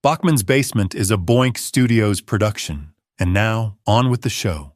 Bachman's Basement is a Boink Studios production. And now, on with the show.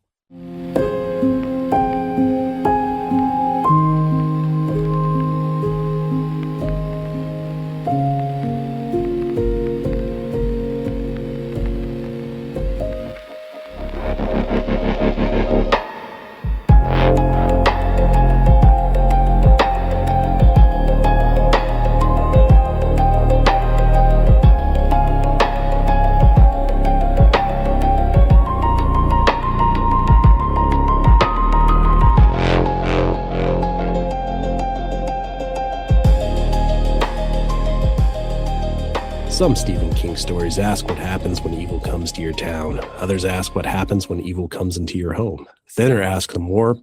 Some Stephen King stories ask what happens when evil comes to your town. Others ask what happens when evil comes into your home. Thinner asks a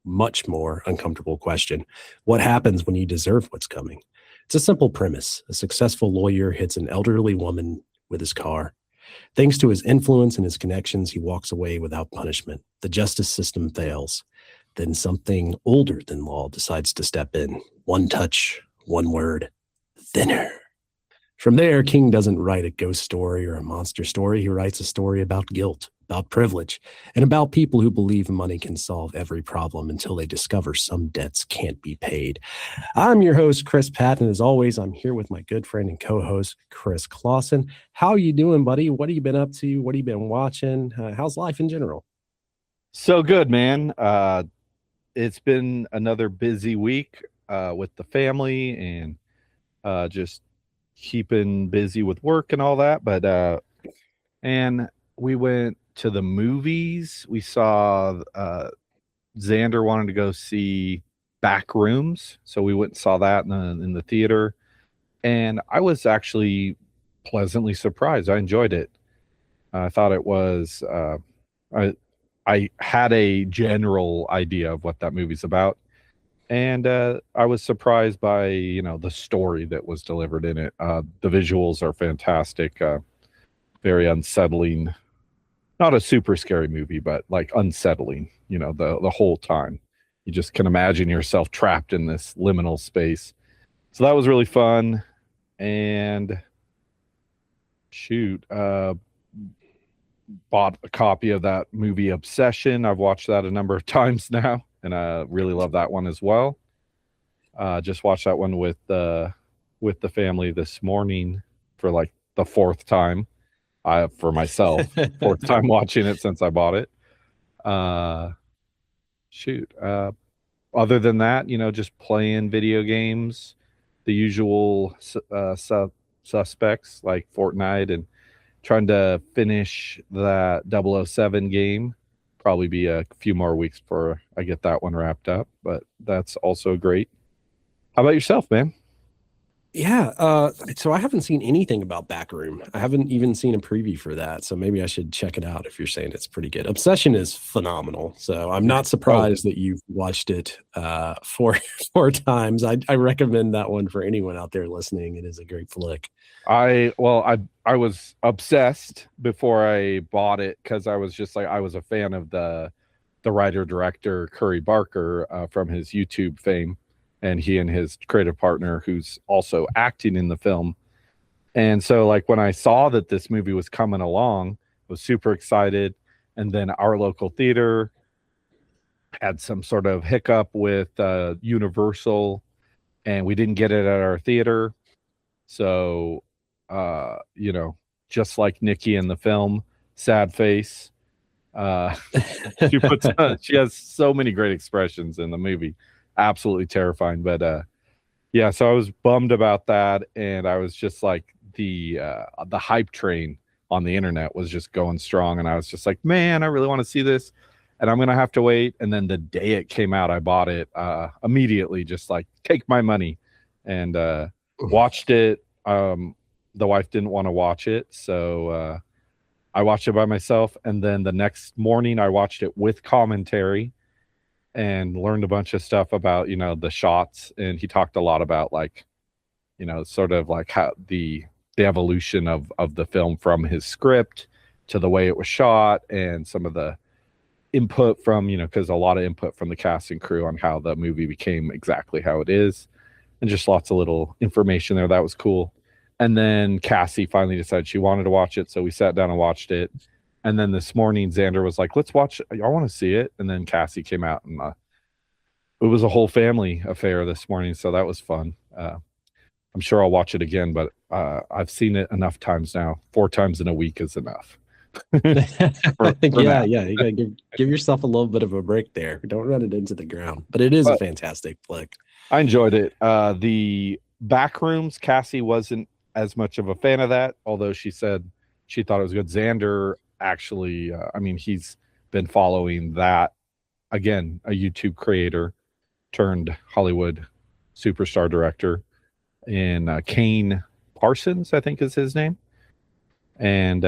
much more uncomfortable question. What happens when you deserve what's coming? It's a simple premise. A successful lawyer hits an elderly woman with his car. Thanks to his influence and his connections, he walks away without punishment. The justice system fails. Then something older than law decides to step in. One touch, one word, Thinner. From there, King doesn't write a ghost story or a monster story. He writes a story about guilt, about privilege, and about people who believe money can solve every problem until they discover some debts can't be paid. I'm your host, Chris Patton. As always, I'm here with my good friend and co-host, Chris Clawson. How you doing, buddy? What have you been up to? What have you been watching? How's life in general? So good, man. It's been another busy week with the family and just keeping busy with work and all that, but and we went to the movies. We saw Xander wanted to go see Backrooms, so we went and saw that in the theater, and I was actually pleasantly surprised. I enjoyed it. I thought it was I had a general idea of what that movie's about. And I was surprised by, the story that was delivered in it. The visuals are fantastic, very unsettling. Not a super scary movie, but like unsettling, the whole time. You just can imagine yourself trapped in this liminal space. So that was really fun. And bought a copy of that movie Obsession. I've watched that a number of times now. And I really love that one as well. Just watched that one with the family this morning for like the fourth time. For myself, fourth time watching it since I bought it. Other than that, just playing video games, the usual suspects like Fortnite, and trying to finish that 007 game. Probably be a few more weeks before I get that one wrapped up, but that's also great. How about yourself, man? Yeah, so I haven't seen anything about Backroom. I haven't even seen a preview for that, so maybe I should check it out if you're saying it's pretty good. Obsession is phenomenal, so I'm not surprised that you've watched it four times. I recommend that one for anyone out there listening. It is a great flick. I was obsessed before I bought it because I was just like, I was a fan of the writer-director Curry Barker from his YouTube fame. And he and his creative partner, who's also acting in the film. And so like when I saw that this movie was coming along, I was super excited. And then our local theater had some sort of hiccup with Universal, and we didn't get it at our theater. So, just like Nikki in the film, sad face. She has so many great expressions in the movie. Absolutely terrifying, but so I was bummed about that, and I was just like the hype train on the internet was just going strong, and I was just like, man, I really want to see this, and I'm gonna have to wait. And then the day it came out, I bought it immediately, just like take my money, and watched it. The wife didn't want to watch it, so I watched it by myself, and then the next morning I watched it with commentary and learned a bunch of stuff about, the shots. And he talked a lot about like, sort of like how the evolution of the film from his script to the way it was shot, and some of the input from, because a lot of input from the cast and crew on how the movie became exactly how it is, and just lots of little information there. That was cool. And then Cassie finally decided she wanted to watch it, so we sat down and watched it. And then this morning, Xander was like, "Let's watch. I want to see it." And then Cassie came out, and it was a whole family affair this morning, so that was fun. I'm sure I'll watch it again, but I've seen it enough times now. 4 times in a week is enough. Yeah. You gotta give yourself a little bit of a break there. Don't run it into the ground. But it is a fantastic flick. I enjoyed it. The Backrooms, Cassie wasn't as much of a fan of that, although she said she thought it was good. Xander actually, he's been following that. Again, a YouTube creator turned Hollywood superstar director in Kane Parsons, I think is his name. And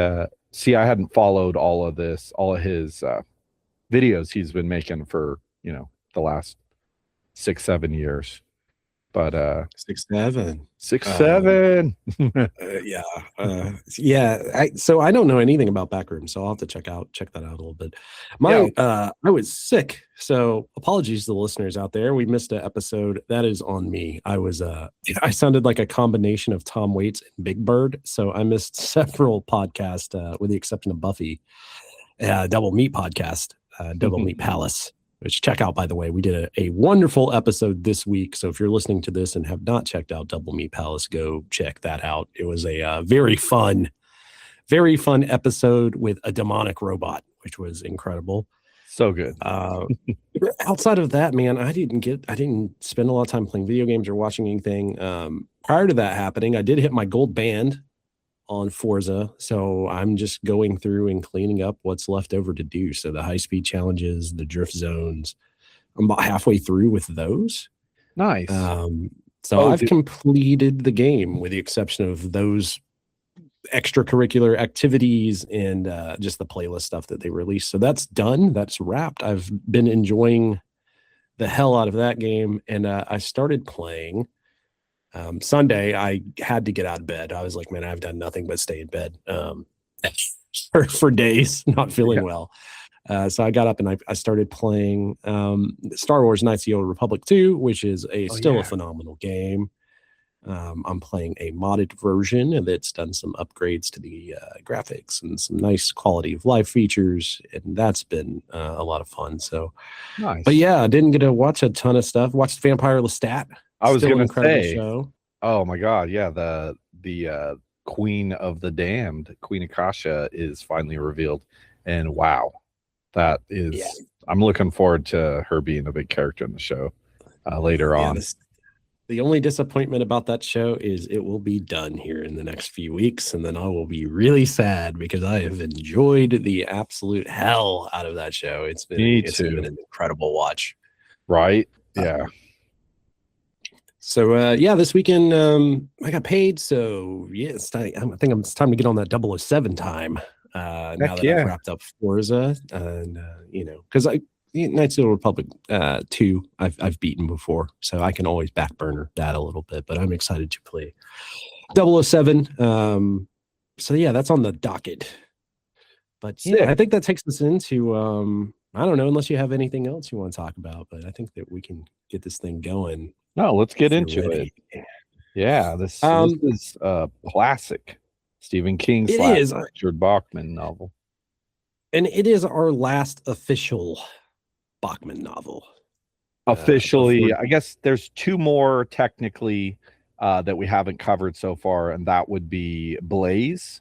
see, I hadn't followed all of his videos he's been making for, the last 6-7 years. But 6-7. 6-7. So I don't know anything about Backrooms, so I'll have to check that out a little bit. I was sick, so apologies to the listeners out there. We missed an episode. That is on me. I sounded like a combination of Tom Waits and Big Bird, so I missed several podcasts, with the exception of Buffy, Double Meat podcast, Double Meat Palace. Which check out, by the way. We did a wonderful episode this week. So if you're listening to this and have not checked out Double Meat Palace, go check that out. It was a very fun episode with a demonic robot, which was incredible. So good. Outside of that, man, I didn't spend a lot of time playing video games or watching anything. Prior to that happening, I did hit my gold band on Forza, so I'm just going through and cleaning up what's left over to do. So the high-speed challenges, the drift zones, I'm about halfway through with those. Nice. I've completed the game with the exception of those extracurricular activities and just the playlist stuff that they released. So that's done. That's wrapped. I've been enjoying the hell out of that game, and I started playing Sunday. I had to get out of bed. I was like, man, I've done nothing but stay in bed for days, not feeling well. So I got up and I started playing Star Wars Knights of the Old Republic 2, which is still a phenomenal game. I'm playing a modded version that's done some upgrades to the graphics and some nice quality of life features, and that's been a lot of fun. So, nice. But yeah, I didn't get to watch a ton of stuff. Watched Vampire Lestat. I was going to say, show. Oh my God, yeah, the Queen of the Damned, Queen Akasha, is finally revealed, and wow, that is. Yeah. I'm looking forward to her being a big character in the show later on. The only disappointment about that show is it will be done here in the next few weeks, and then I will be really sad because I have enjoyed the absolute hell out of that show. It's been an incredible watch. Right? Yeah. So this weekend I got paid. So yeah, I think it's time to get on that 007 time. Now that I've wrapped up Forza, and because Knights of the Republic 2 I've beaten before, so I can always backburner that a little bit. But I'm excited to play 007. So yeah, that's on the docket. But yeah, I think that takes us into I don't know, unless you have anything else you want to talk about, but I think that we can get this thing going. No, let's get into it. Yeah, this is a classic Stephen King / Richard Bachman novel. And it is our last official Bachman novel. Officially, I guess there's 2 more technically that we haven't covered so far, and that would be Blaze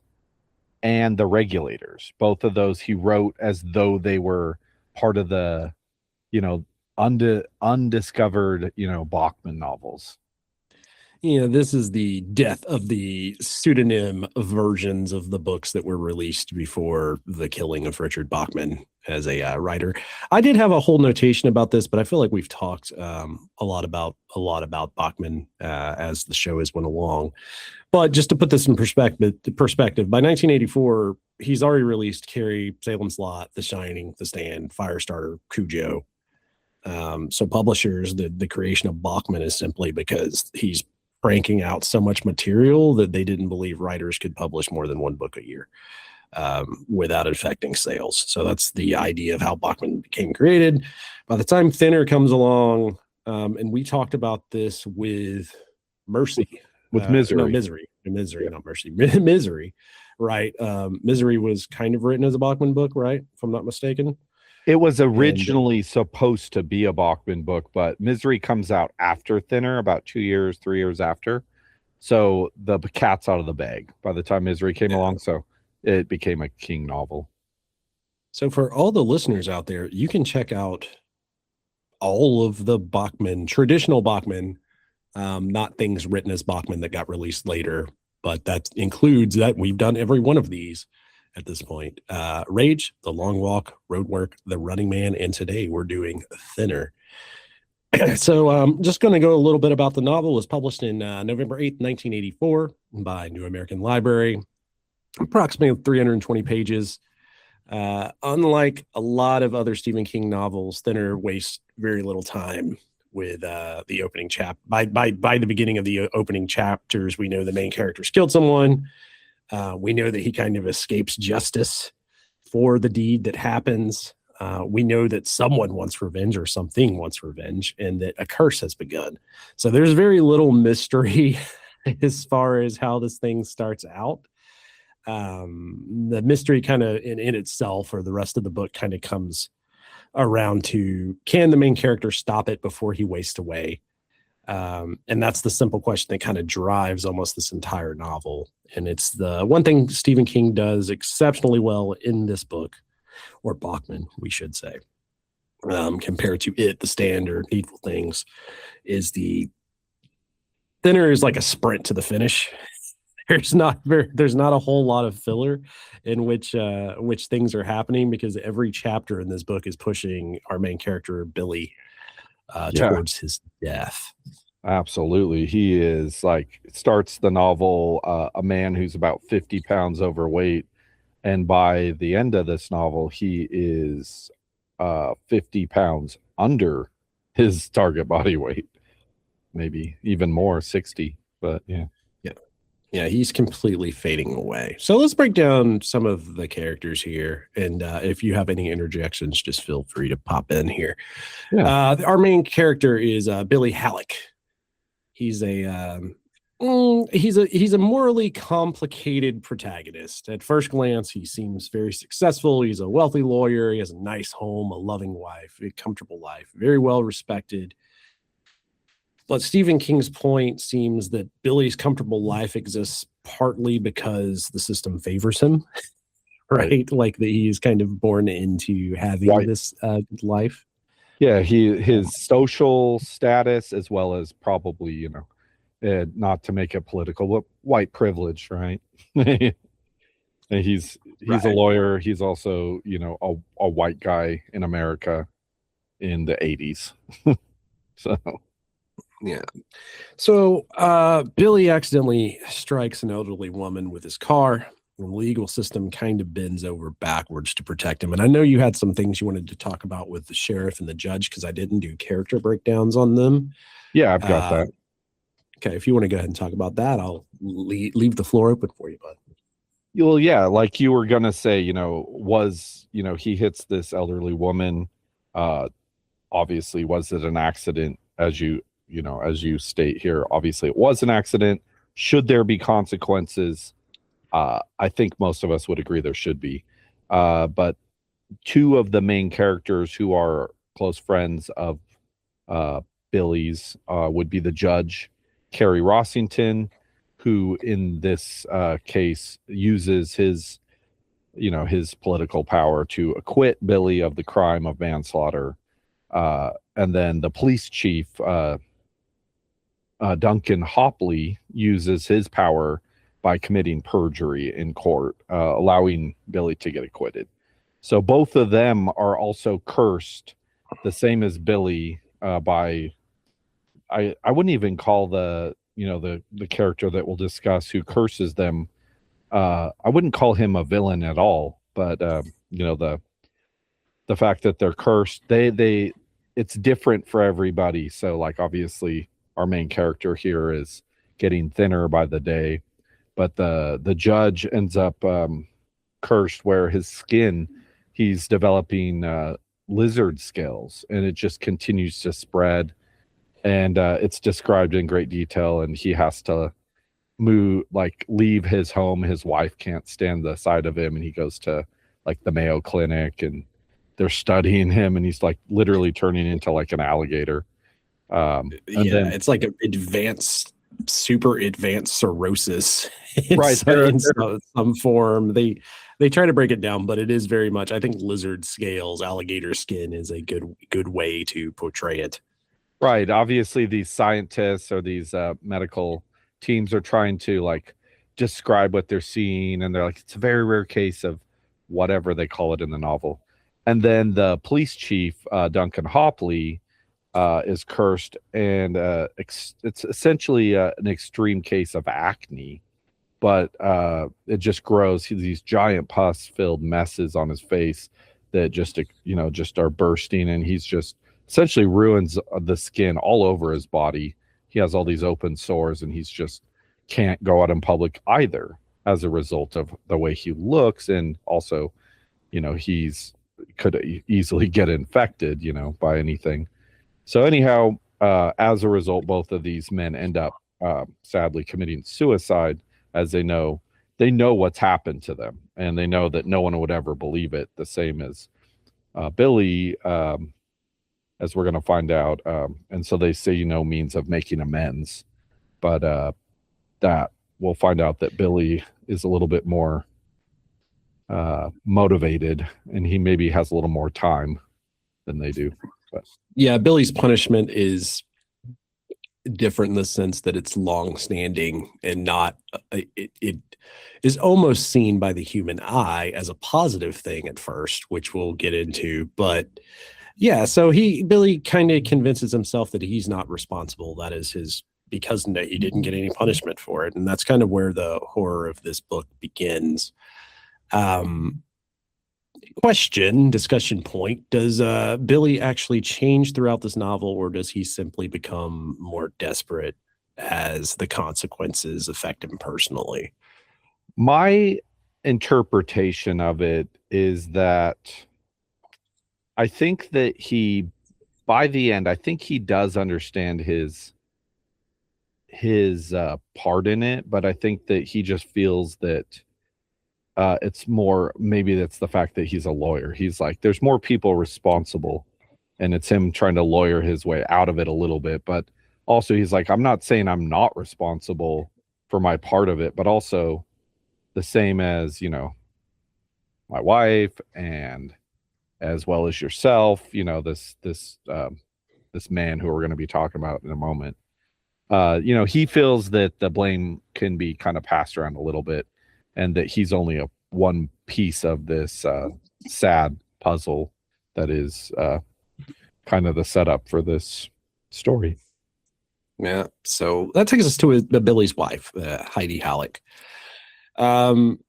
and The Regulators. Both of those he wrote as though they were part of the, undiscovered, Bachman novels. This is the death of the pseudonym versions of the books that were released before the killing of Richard Bachman as a writer. I did have a whole notation about this, but I feel like we've talked a lot about Bachman as the show has went along. But just to put this in perspective, by 1984, he's already released Carrie, Salem's Lot, The Shining, The Stand, Firestarter, Cujo. So publishers, the creation of Bachman is simply because he's cranking out so much material that they didn't believe writers could publish more than 1 book a year without affecting sales. So that's the idea of how Bachman became created. By the time Thinner comes along, and we talked about this with Mercy with Misery. Misery, not Mercy. Misery, right? Misery was kind of written as a Bachman book, right? If I'm not mistaken. It was originally supposed to be a Bachman book, but Misery comes out after Thinner, about 3 years after. So the cat's out of the bag by the time Misery came along. So it became a King novel. So for all the listeners out there, you can check out all of the Bachman, traditional Bachman, not things written as Bachman that got released later, but that includes that we've done every one of these at this point. Rage, The Long Walk, Roadwork, The Running Man, and today we're doing Thinner. So I'm just going to go a little bit about the novel. It was published in November 8th, 1984 by New American Library, approximately 320 pages. Unlike a lot of other Stephen King novels, Thinner wastes very little time with the opening by the beginning of the opening chapters. We know the main character's killed someone. We know that he kind of escapes justice for the deed that happens. We know that someone wants revenge or something wants revenge, and that a curse has begun. So there's very little mystery as far as how this thing starts out. The mystery kind of in itself, or the rest of the book, kind of comes around to, can the main character stop it before he wastes away? And that's the simple question that kind of drives almost this entire novel. And it's the one thing Stephen King does exceptionally well in this book, or Bachman, we should say, compared to It, The Stand, or Needful Things, is the Thinner is like a sprint to the finish. There's not a whole lot of filler in which things are happening, because every chapter in this book is pushing our main character Billy towards his death. Absolutely. He is starts the novel a man who's about 50 pounds overweight, and by the end of this novel he is 50 pounds under his target body weight, maybe even more, 60. But yeah, he's completely fading away. So let's break down some of the characters here. And if you have any interjections, just feel free to pop in here. Yeah. Our main character is Billy Halleck. He's a morally complicated protagonist. At first glance, he seems very successful. He's a wealthy lawyer. He has a nice home, a loving wife, a comfortable life, very well respected. But Stephen King's point seems that Billy's comfortable life exists partly because the system favors him, right? Like that he's kind of born into having this life. Yeah, his social status, as well as probably, not to make it political, but white privilege, right? And he's a lawyer. He's also, a white guy in America in the 80s. So. Yeah. So Billy accidentally strikes an elderly woman with his car. The legal system kind of bends over backwards to protect him. And I know you had some things you wanted to talk about with the sheriff and the judge, because I didn't do character breakdowns on them. Yeah, I've got that. Okay, if you want to go ahead and talk about that, I'll leave the floor open for you, bud. Well, yeah, like you were going to say, he hits this elderly woman. Obviously, was it an accident? As you state here, obviously it was an accident. Should there be consequences? I think most of us would agree there should be. But two of the main characters who are close friends of Billy's would be the judge, Kerry Rossington, who in this case uses his political power to acquit Billy of the crime of manslaughter. And then the police chief, Duncan Hopley, uses his power by committing perjury in court, allowing Billy to get acquitted. So both of them are also cursed, the same as Billy, by I wouldn't even call the character that we'll discuss who curses them. I wouldn't call him a villain at all, but the fact that they're cursed, it's different for everybody. So obviously our main character here is getting thinner by the day, but the judge ends up cursed where his skin, he's developing lizard scales, and it just continues to spread. And it's described in great detail, and he has to leave his home. His wife can't stand the sight of him, and he goes to like the Mayo Clinic, and they're studying him, and he's like literally turning into like an alligator. And then it's like an super advanced cirrhosis right in some form. They try to break it down, but it is very much, I think, lizard scales, alligator skin is a good way to portray it. Right. Obviously, these scientists or these medical teams are trying to like describe what they're seeing, and they're like, it's a very rare case of whatever they call it in the novel. And then the police chief, Duncan Hopley, is cursed, and it's essentially an extreme case of acne, but it just grows these giant pus-filled messes on his face that just are bursting, and he's just essentially ruins the skin all over his body. He has all these open sores, and he's just can't go out in public either as a result of the way he looks, and also, he's could easily get infected, by anything. So anyhow, as a result, both of these men end up sadly committing suicide, as they know what's happened to them, and they know that no one would ever believe it. The same as Billy, as we're going to find out. And so they say, means of making amends, but that we'll find out that Billy is a little bit more motivated, and he maybe has a little more time than they do. But yeah, Billy's punishment is different in the sense that it's long-standing and not it is almost seen by the human eye as a positive thing at first, which we'll get into. But yeah, so Billy kind of convinces himself that he's not responsible. That is because he didn't get any punishment for it, and that's kind of where the horror of this book begins. Discussion point: does Billy actually change throughout this novel, or does he simply become more desperate as the consequences affect him personally? My interpretation of it is that I think that by the end, I think he does understand his part in it, but I think that he just feels that it's more, maybe that's the fact that he's a lawyer. He's like, there's more people responsible, and it's him trying to lawyer his way out of it a little bit. But also he's like, I'm not saying I'm not responsible for my part of it, but also the same as, my wife, and as well as yourself, this man who we're going to be talking about in a moment. He feels that the blame can be kind of passed around a little bit, and that he's only one piece of this sad puzzle that is kind of the setup for this story. Yeah, so that takes us to Billy's wife, Heidi Halleck.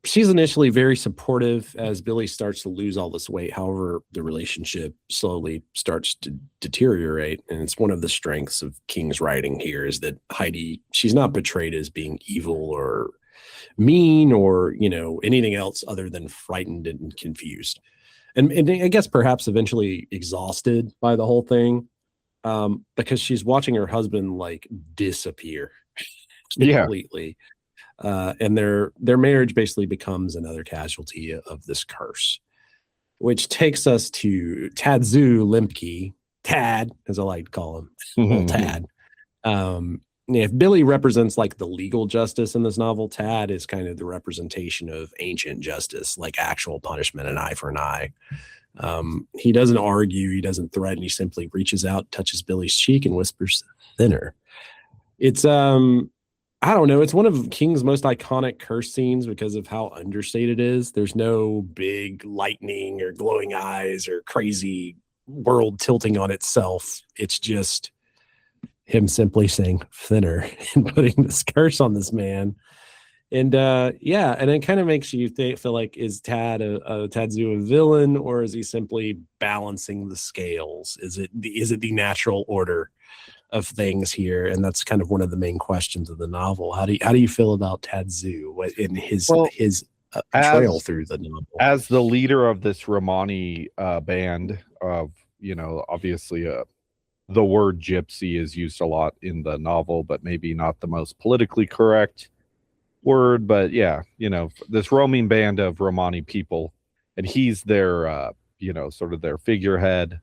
She's initially very supportive as Billy starts to lose all this weight. However, the relationship slowly starts to deteriorate, and it's one of the strengths of King's writing here is that Heidi, she's not portrayed as being evil or mean or anything else other than frightened and confused, and I guess perhaps eventually exhausted by the whole thing, because she's watching her husband like disappear completely. And their marriage basically becomes another casualty of this curse, which takes us to Tadzu Limke, Tad, as I like to call him, little Tad. If Billy represents like the legal justice in this novel, Tad is kind of the representation of ancient justice, like actual punishment, an eye for an eye. He doesn't argue, he doesn't threaten, he simply reaches out, touches Billy's cheek, and whispers, "Thinner." It's I don't know. It's one of King's most iconic curse scenes because of how understated it is. There's no big lightning or glowing eyes or crazy world tilting on itself. It's just him simply saying "thinner" and putting this curse on this man. And and it kind of makes you feel like, is Tadzu a villain, or is he simply balancing the scales? Is it the natural order of things here? And that's kind of one of the main questions of the novel. How do you feel about Tadzu in his trail through the novel as the leader of this Romani band of, obviously the word gypsy is used a lot in the novel, but maybe not the most politically correct word, but yeah, this roaming band of Romani people, and he's their, sort of their figurehead.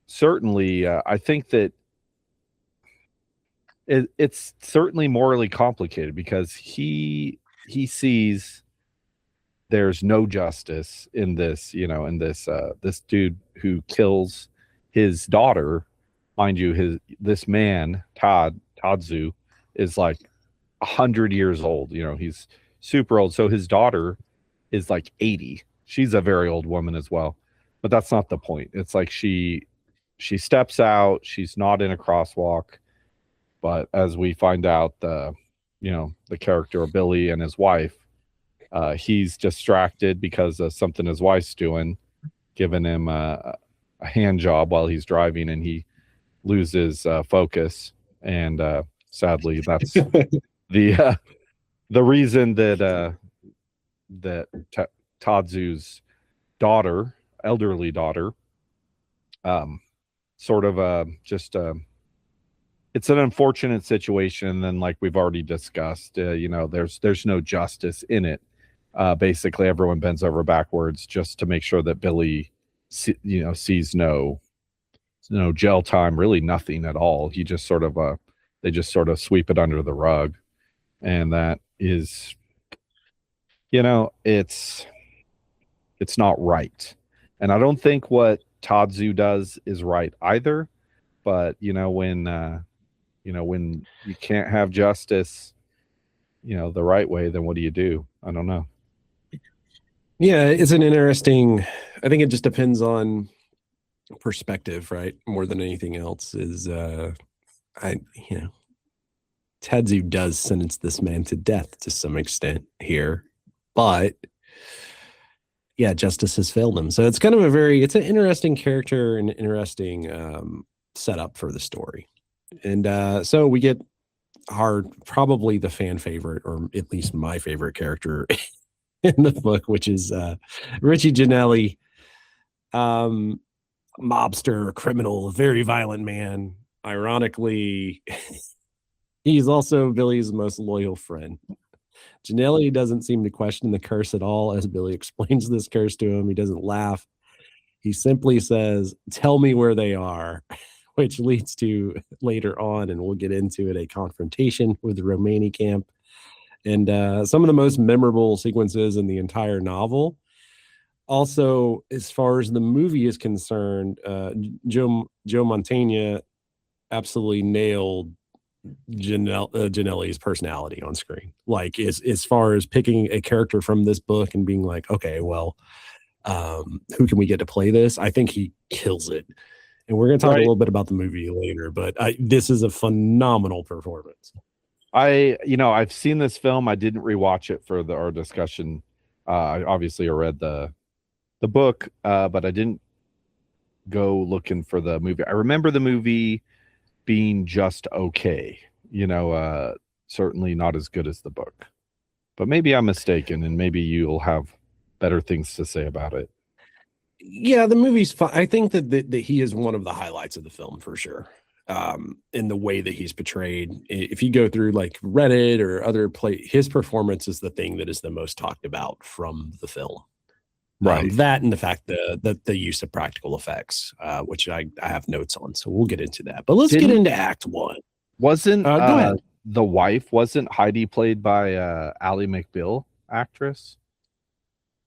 Certainly, I think that it's certainly morally complicated because he sees there's no justice in this, this dude who kills his daughter. Mind you, this man, Tadzu, is like 100 years old. He's super old. So his daughter is like 80. She's a very old woman as well. But that's not the point. It's like she steps out, she's not in a crosswalk. But as we find out, the character of Billy and his wife, he's distracted because of something his wife's doing, giving him a hand job while he's driving, and he loses focus. And sadly, that's the reason that Tadzu's daughter, elderly daughter, sort of it's an unfortunate situation. And then, like we've already discussed, there's no justice in it. Basically, everyone bends over backwards just to make sure that Billy, sees no jail time, really nothing at all. He just sort of they just sort of sweep it under the rug, and that is, it's not right. And I don't think what Tadzu does is right either. But when you can't have justice, the right way, then what do? I don't know. Yeah, it's an interesting. I think it just depends on perspective, right? More than anything else is Tadzu does sentence this man to death to some extent here, but yeah, justice has failed him. So it's kind of it's an interesting character and interesting setup for the story. And so we get probably the fan favorite, or at least my favorite character in the book, which is Richie Janelli, mobster, criminal, very violent man. Ironically, he's also Billy's most loyal friend. Janelli doesn't seem to question the curse at all as Billy explains this curse to him. He doesn't laugh. He simply says, "Tell me where they are," which leads to later on, and we'll get into it, a confrontation with the Romani camp. And some of the most memorable sequences in the entire novel. Also, as far as the movie is concerned, Joe Mantegna absolutely nailed Janelli's personality on screen. Like, as far as picking a character from this book and being like, okay, well, who can we get to play this? I think he kills it. And we're going to talk a little bit about the movie later, but this is a phenomenal performance. I've seen this film. I didn't rewatch it for our discussion. I read the book, but I didn't go looking for the movie. I remember the movie being just okay. Certainly not as good as the book. But maybe I'm mistaken, and maybe you'll have better things to say about it. Yeah, the movie's fun. I think that he is one of the highlights of the film for sure. In the way that he's portrayed. If you go through like Reddit or other his performance is the thing that is the most talked about from the film. Right. That and the fact that the use of practical effects, which I have notes on. So we'll get into that. But let's get into Act 1. Wasn't go ahead. The wife, wasn't Heidi played by Ally McBeal, actress?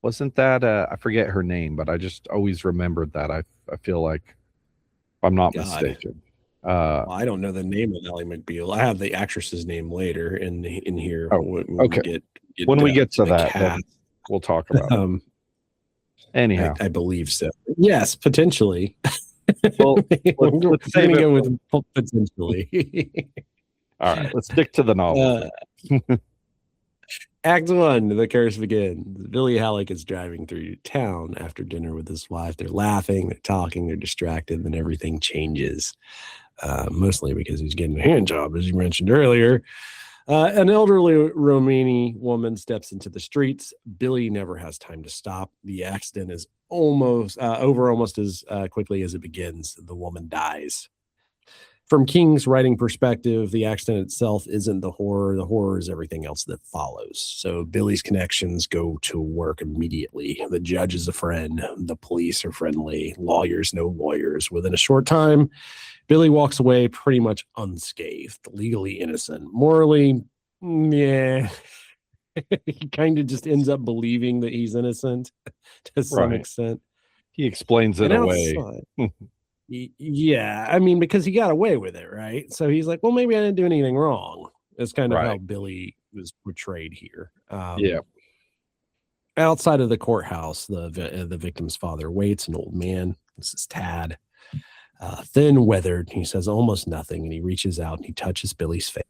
Wasn't that I forget her name, but I just always remembered that. I feel like, if I'm not mistaken. Well, I don't know the name of Ally McBeal. I have the actress's name later in here. Okay. When we get to that, then we'll talk about it. Anyhow, I believe so. Yes, potentially. Well, let's go with potentially. All right, let's stick to the novel. Act 1, the curse begins. Billy Halleck is driving through town after dinner with his wife. They're laughing, they're talking, they're distracted, then everything changes. Mostly because he's getting a hand job, as you mentioned earlier. An elderly Romani woman steps into the streets. Billy never has time to stop. The accident is almost over as quickly as it begins. The woman dies. from King's writing perspective, the accident itself isn't the horror. The horror is everything else that follows. So Billy's connections go to work immediately. The judge is a friend. The police are friendly. Lawyers know lawyers. Within a short time, Billy walks away pretty much unscathed, legally innocent. Morally, yeah, he kind of just ends up believing that he's innocent to some extent. He explains it away. Yeah, I mean, because he got away with it, right? So he's like, well, maybe I didn't do anything wrong. That's kind of how Billy was portrayed here. Outside of the courthouse, the victim's father waits, an old man. This is Tad. Thin, weathered. He says almost nothing, and he reaches out and he touches Billy's face.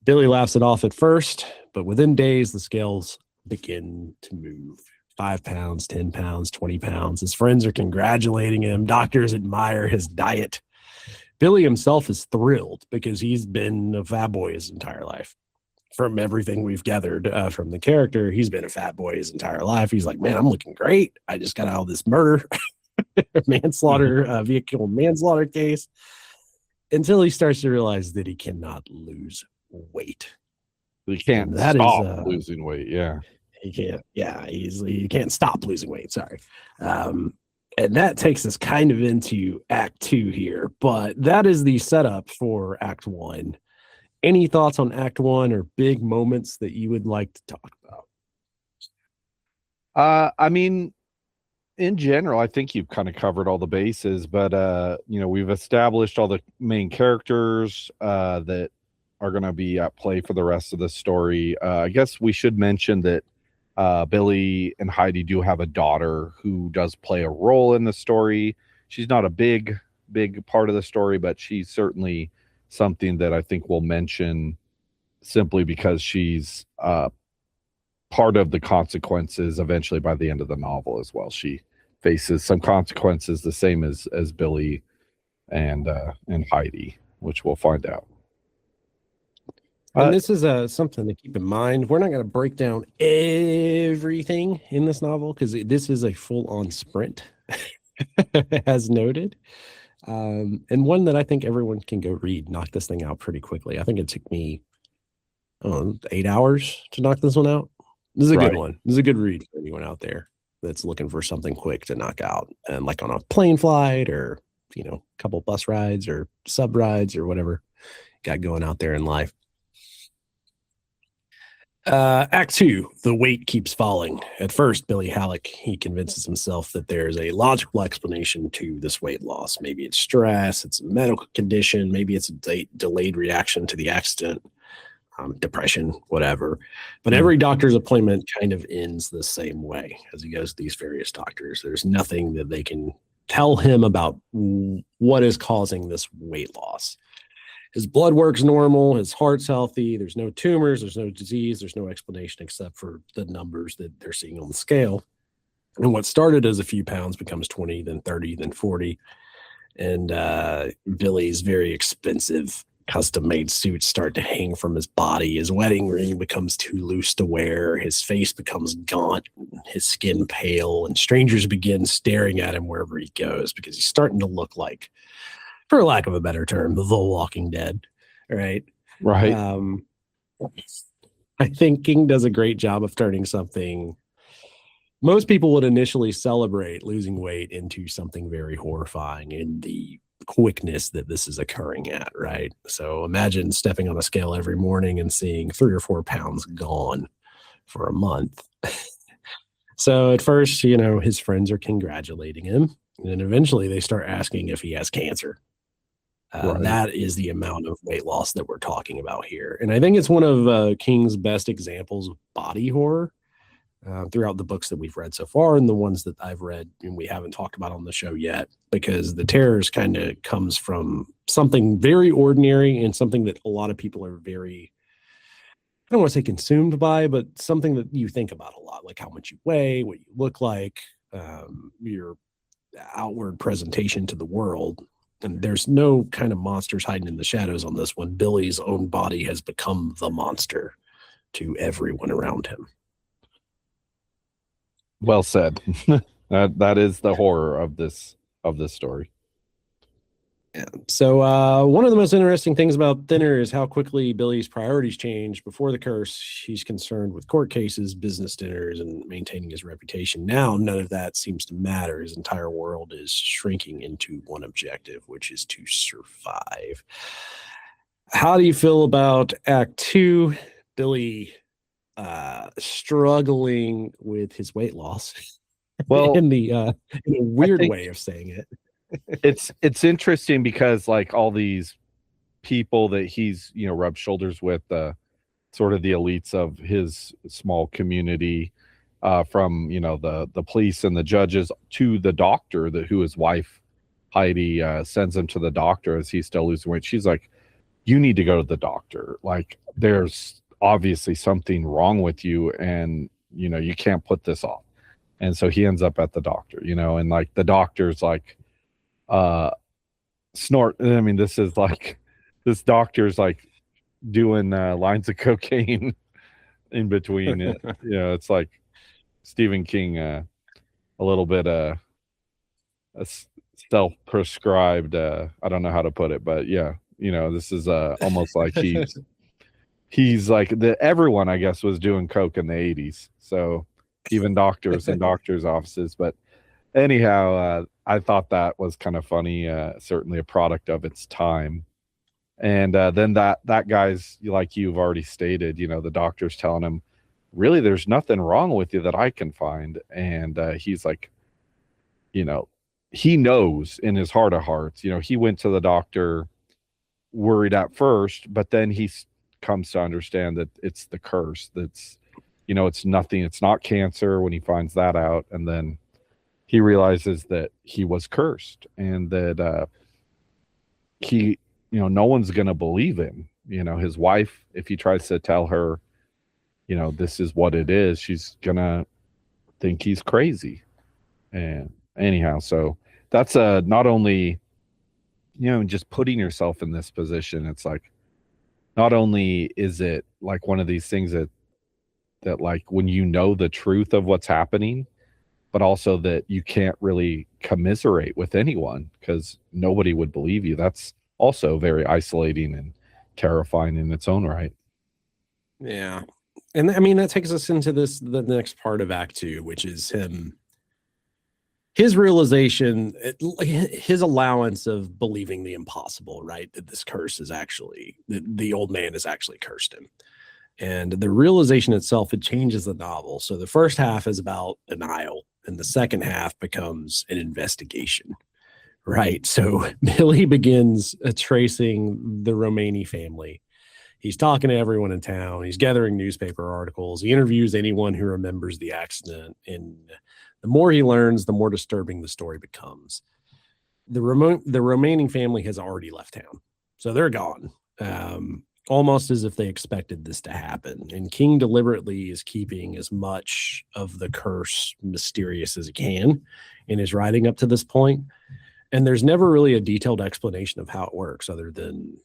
Billy laughs it off at first, but within days, the scales begin to move. 5 pounds, 10 pounds, 20 pounds. His friends are congratulating him. Doctors admire his diet. Billy himself is thrilled because he's been a fat boy his entire life. From everything we've gathered from the character, he's been a fat boy his entire life. He's like, man, I'm looking great. I just got out of this murder, vehicle manslaughter case. Until he starts to realize that he cannot lose weight. He can't stop losing weight. Yeah. He can't. Yeah, he can't stop losing weight. Sorry. And that takes us kind of into Act 2 here, but that is the setup for Act 1. Any thoughts on Act 1 or big moments that you would like to talk about? I mean, in general, I think you've kind of covered all the bases, but we've established all the main characters that are going to be at play for the rest of the story. I guess we should mention that Billy and Heidi do have a daughter who does play a role in the story. She's not a big part of the story, but she's certainly something that I think we'll mention simply because she's part of the consequences eventually by the end of the novel as well. She faces some consequences the same as Billy and Heidi, which we'll find out. And this is something to keep in mind. We're not going to break down everything in this novel because this is a full-on sprint, as noted. And one that I think everyone can go read, knock this thing out pretty quickly. I think it took me 8 hours to knock this one out. This is a good one. This is a good read for anyone out there that's looking for something quick to knock out, and like on a plane flight or a couple bus rides or sub rides or whatever you got going out there in life. Act 2, the weight keeps falling. At first, Billy Halleck, he convinces himself that there's a logical explanation to this weight loss. Maybe it's stress, it's a medical condition, maybe it's a delayed reaction to the accident, depression, whatever. But every doctor's appointment kind of ends the same way as he goes to these various doctors. There's nothing that they can tell him about what is causing this weight loss. His blood work's normal. His heart's healthy. There's no tumors. There's no disease. There's no explanation except for the numbers that they're seeing on the scale. And what started as a few pounds becomes 20, then 30, then 40. And Billy's very expensive custom-made suits start to hang from his body. His wedding ring becomes too loose to wear. His face becomes gaunt, his skin pale, and strangers begin staring at him wherever he goes because he's starting to look like, for lack of a better term, the Walking Dead, right? Right. I think King does a great job of turning something most people would initially celebrate losing weight into something very horrifying in the quickness that this is occurring at, right? So imagine stepping on a scale every morning and seeing 3 or 4 pounds gone for a month. So at first, his friends are congratulating him, and eventually they start asking if he has cancer. Right. That is the amount of weight loss that we're talking about here. And I think it's one of King's best examples of body horror throughout the books that we've read so far and the ones that I've read and we haven't talked about on the show yet, because the terrors kind of comes from something very ordinary and something that a lot of people are very, I don't want to say consumed by, but something that you think about a lot, like how much you weigh, what you look like, your outward presentation to the world. And there's no kind of monsters hiding in the shadows on this one. Billy's own body has become the monster to everyone around him. Well said. That is the horror of this story. Yeah. So one of the most interesting things about Thinner is how quickly Billy's priorities change. Before the curse, he's concerned with court cases, business dinners, and maintaining his reputation. Now, none of that seems to matter. His entire world is shrinking into one objective, which is to survive. How do you feel about Act Two? Billy struggling with his weight loss. Well, in a weird way of saying it. It's interesting because like all these people that he's rubbed shoulders with, sort of the elites of his small community, from the police and the judges to the doctor, who his wife Heidi sends him to the doctor as he's still losing weight. She's like, you need to go to the doctor. Like, there's obviously something wrong with you, and you can't put this off. And so he ends up at the doctor, and like the doctor's like, snort. I mean, this doctor's like doing lines of cocaine in between it. It's like Stephen King, a little bit a self-prescribed, I don't know how to put it, but yeah, this is almost like he's like everyone, I guess, was doing coke in the 80s, so even doctors and doctors' offices. But anyhow, I thought that was kind of funny, certainly a product of its time. And then that guy's, like you've already stated, the doctor's telling him, really, there's nothing wrong with you that I can find. And he's like, he knows in his heart of hearts, he went to the doctor worried at first, but then he comes to understand that it's the curse. That's, it's nothing. It's not cancer when he finds that out. And then he realizes that he was cursed, and that he, no one's going to believe him. His wife, if he tries to tell her, this is what it is, she's going to think he's crazy. And anyhow, so that's not only, just putting yourself in this position. It's like, not only is it like one of these things that like when the truth of what's happening, but also that you can't really commiserate with anyone because nobody would believe you. That's also very isolating and terrifying in its own right. Yeah. And I mean, that takes us into the next part of Act Two, which is his realization, his allowance of believing the impossible, right? That this curse is actually, the old man has actually cursed him. And the realization itself, it changes the novel. So the first half is about denial, and the second half becomes an investigation, right? So Billy begins tracing the Romani family. He's talking to everyone in town. He's gathering newspaper articles. He interviews anyone who remembers the accident. And the more he learns, the more disturbing the story becomes. The remaining family has already left town, so they're gone. Almost as if they expected this to happen. And King deliberately is keeping as much of the curse mysterious as he can in his writing up to this point. And there's never really a detailed explanation of how it works, other than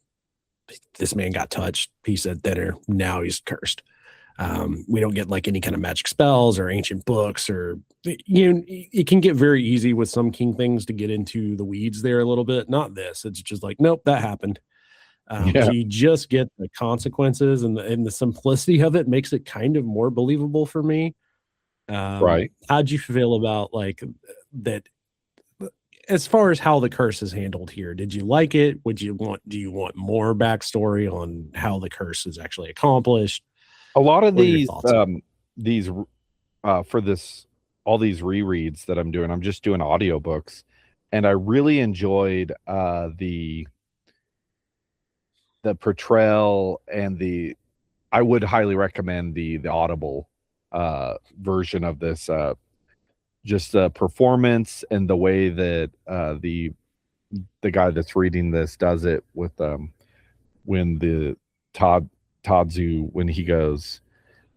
this man got touched, he said dinner, now he's cursed. We don't get like any kind of magic spells or ancient books, or it can get very easy with some King things to get into the weeds there a little bit. Not this. It's just like, nope, that happened. So you just get the consequences, and the simplicity of it makes it kind of more believable for me. Right. How'd you feel about like that? As far as how the curse is handled here, did you like it? Do you want more backstory on how the curse is actually accomplished? A lot of these for this, all these rereads that I'm doing, I'm just doing audiobooks, and I really enjoyed the portrayal, and I would highly recommend the Audible version of this, just the performance and the way that the guy that's reading this does it with when the Tadzu, when he goes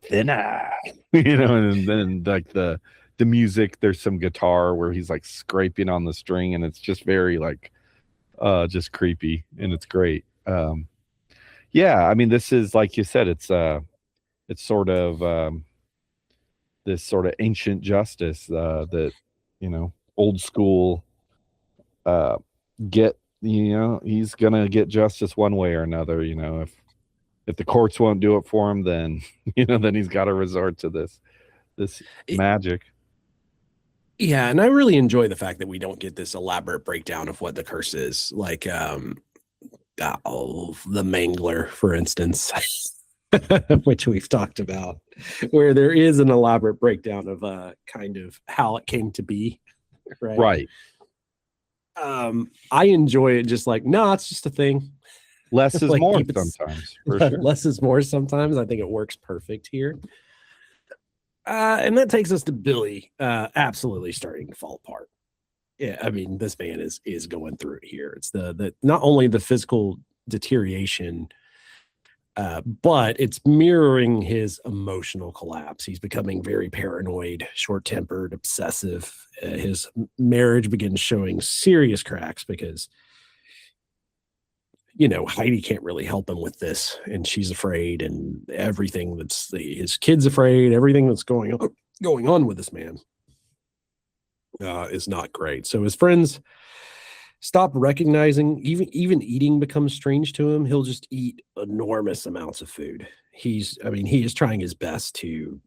thinner, and then like the music, there's some guitar where he's like scraping on the string, and it's just very like just creepy, and it's great. Yeah, I mean, this is, like you said, it's sort of this sort of ancient justice that old school, get he's gonna get justice one way or another. If the courts won't do it for him, then then he's got to resort to this magic. Yeah, and I really enjoy the fact that we don't get this elaborate breakdown of what the curse is. Like the Mangler, for instance, which we've talked about, where there is an elaborate breakdown of kind of how it came to be. Right. I enjoy it just like, no, it's just a thing. Less is like, more sometimes. For sure. Less is more sometimes. I think it works perfect here. And that takes us to Billy absolutely starting to fall apart. Yeah, I mean, this man is going through it here. It's the not only the physical deterioration, but it's mirroring his emotional collapse. He's becoming very paranoid, short-tempered, obsessive. His marriage begins showing serious cracks because Heidi can't really help him with this, and she's afraid, and everything his kid's afraid, everything that's going on with this man is not great. So his friends stop recognizing, even eating becomes strange to him. He'll just eat enormous amounts of food. He is trying his best to,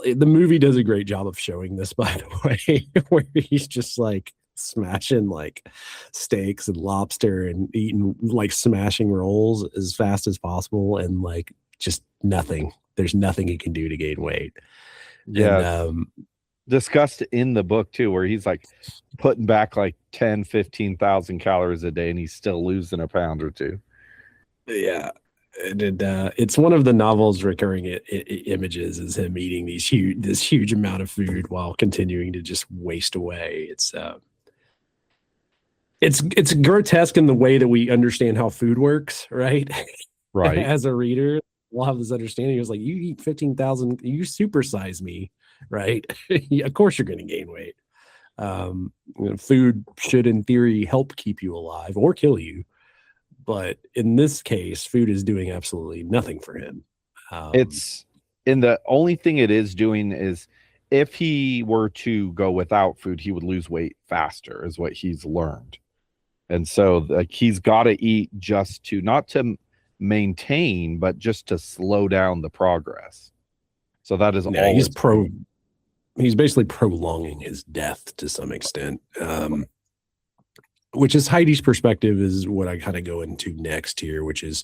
the movie does a great job of showing this, by the way, where he's just like smashing like steaks and lobster and eating like smashing rolls as fast as possible, and like just nothing. There's nothing he can do to gain weight. Yeah. And, discussed in the book too, where he's like putting back like 10,000-15,000 calories a day and he's still losing a pound or two. Yeah. And it's one of the novel's recurring images is him eating this huge amount of food while continuing to just waste away. It's grotesque in the way that we understand how food works, right? Right. As a reader, we'll have this understanding. It was like, you eat 15,000, you supersize me, right? Of course you're going to gain weight. Food should, in theory, help keep you alive or kill you. But in this case, food is doing absolutely nothing for him. The only thing it is doing is if he were to go without food, he would lose weight faster, is what he's learned. And so like he's got to eat just to, not to maintain, but just to slow down the progress. So that is all. He's basically prolonging his death to some extent, which is Heidi's perspective is what I kind of go into next here, which is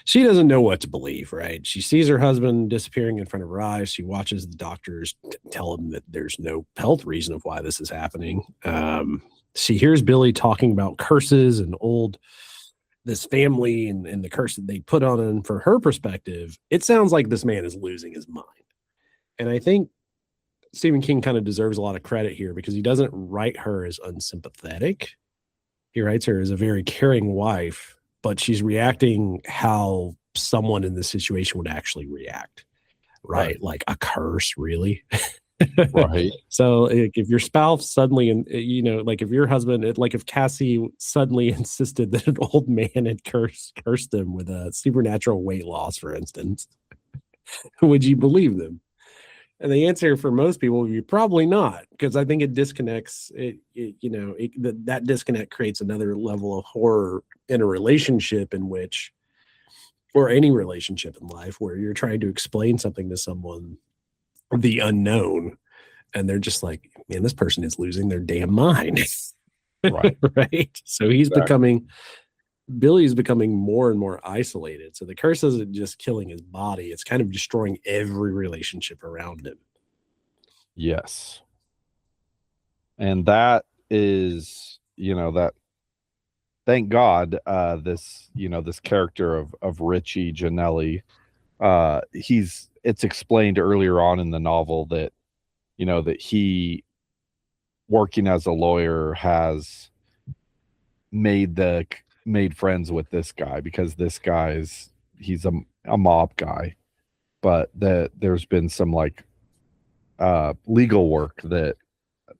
she doesn't know what to believe, right? She sees her husband disappearing in front of her eyes. She watches the doctors tell him that there's no health reason of why this is happening. She hears Billy talking about curses and this family and the curse that they put on him. For her perspective, it sounds like this man is losing his mind. And I think Stephen King kind of deserves a lot of credit here because he doesn't write her as unsympathetic. He writes her as a very caring wife, but she's reacting how someone in this situation would actually react, right? Like a curse, really. Right. So if your spouse suddenly, and like if your husband, like if Cassie suddenly insisted that an old man had cursed them with a supernatural weight loss, for instance, would you believe them? And the answer for most people would be probably not, because I think it disconnects. That disconnect creates another level of horror in a relationship in which, or any relationship in life, where you're trying to explain something to someone, the unknown, and they're just like, man, this person is losing their damn mind. Right. Right. So Billy's becoming more and more isolated. So the curse isn't just killing his body, it's kind of destroying every relationship around him. Yes. And that is, that, thank God, this character of Richie Janelli, it's explained earlier on in the novel that, that he, working as a lawyer, has made friends with this guy because this guy he's a mob guy, but there's been some like legal work that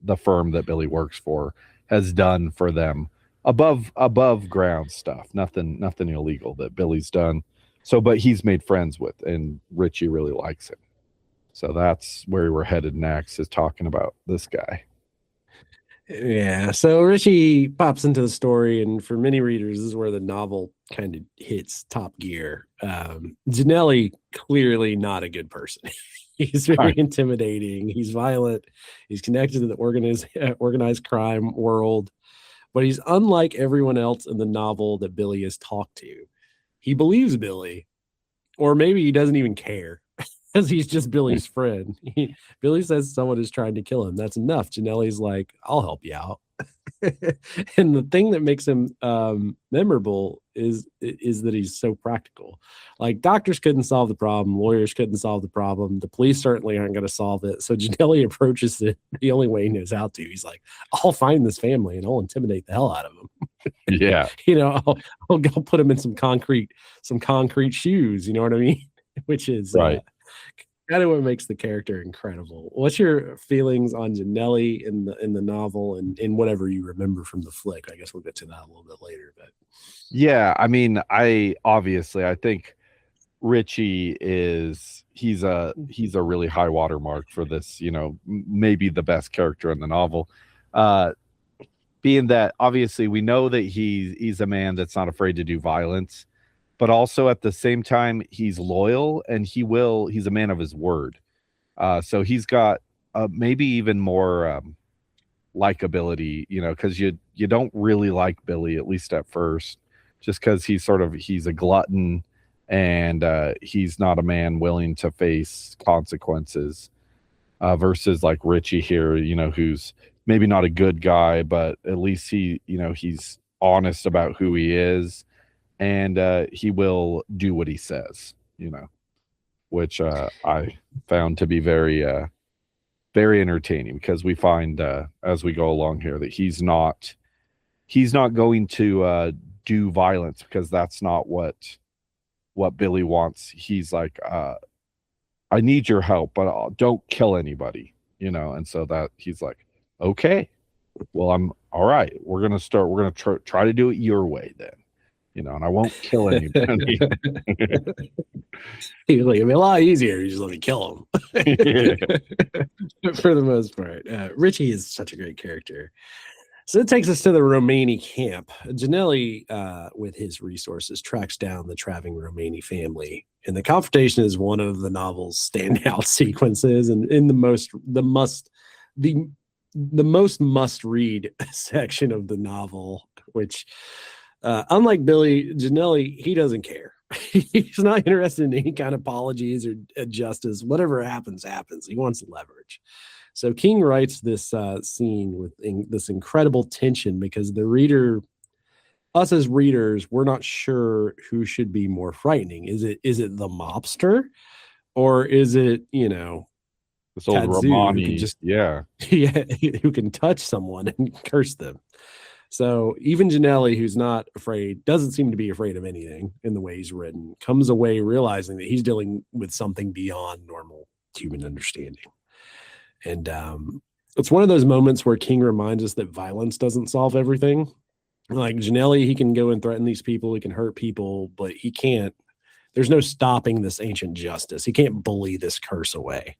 the firm that Billy works for has done for them, above ground stuff, nothing illegal that Billy's done. So, but he's made friends with, and Richie really likes him. So that's where we're headed next, is talking about this guy. Yeah, so Richie pops into the story, and for many readers, this is where the novel kind of hits top gear. Janelli, clearly not a good person. He's very intimidating. He's violent. He's connected to the organized crime world, but he's unlike everyone else in the novel that Billy has talked to. He believes Billy, or maybe he doesn't even care because he's just Billy's friend. Billy says someone is trying to kill him. That's enough. Janelli's like, I'll help you out. And the thing that makes him memorable is that he's so practical. Like, doctors couldn't solve the problem, lawyers couldn't solve the problem, the police certainly aren't going to solve it. So Janelli approaches it the only way he knows how to. He's like, I'll find this family and I'll intimidate the hell out of them. Yeah. I'll put him in some concrete shoes. You know what I mean? Which is right. Kind of what makes the character incredible. What's your feelings on Janelli in the novel and in whatever you remember from the flick? I guess we'll get to that a little bit later. But yeah, I mean, I think Richie he's a really high watermark for this. Maybe the best character in the novel. Being that obviously we know that he's a man that's not afraid to do violence, but also at the same time he's loyal and he's a man of his word. So he's got maybe even more likability, because you don't really like Billy, at least at first, just because he's a glutton and he's not a man willing to face consequences, versus like Richie here, who's maybe not a good guy, but at least he's honest about who he is, and he will do what he says, which I found to be very very entertaining, because we find as we go along here that he's not going to do violence, because that's not what Billy wants. He's like, I need your help, but don't kill anybody, and so that he's like, okay, well, I'm all right, we're gonna try to do it your way then, and I won't kill anybody. He's like, it'd be a lot easier. You just let me kill him. For the most part. Richie is such a great character. So it takes us to the Romani camp. Janelli, with his resources, tracks down the Traving Romani family, and the confrontation is one of the novel's standout sequences, and in the most must-read section of the novel, which, unlike Billy, Janelli, he doesn't care. He's not interested in any kind of apologies or justice. Whatever happens. He wants leverage. So King writes this scene with this incredible tension, because us as readers, we're not sure who should be more frightening. Is it the mobster, or is it, this old Romani, who can touch someone and curse them? So even Janelli, who's not afraid, doesn't seem to be afraid of anything in the way he's written, comes away realizing that he's dealing with something beyond normal human understanding. And it's one of those moments where King reminds us that violence doesn't solve everything. Like Janelli, he can go and threaten these people, he can hurt people, but he can't. There's no stopping this ancient justice. He can't bully this curse away.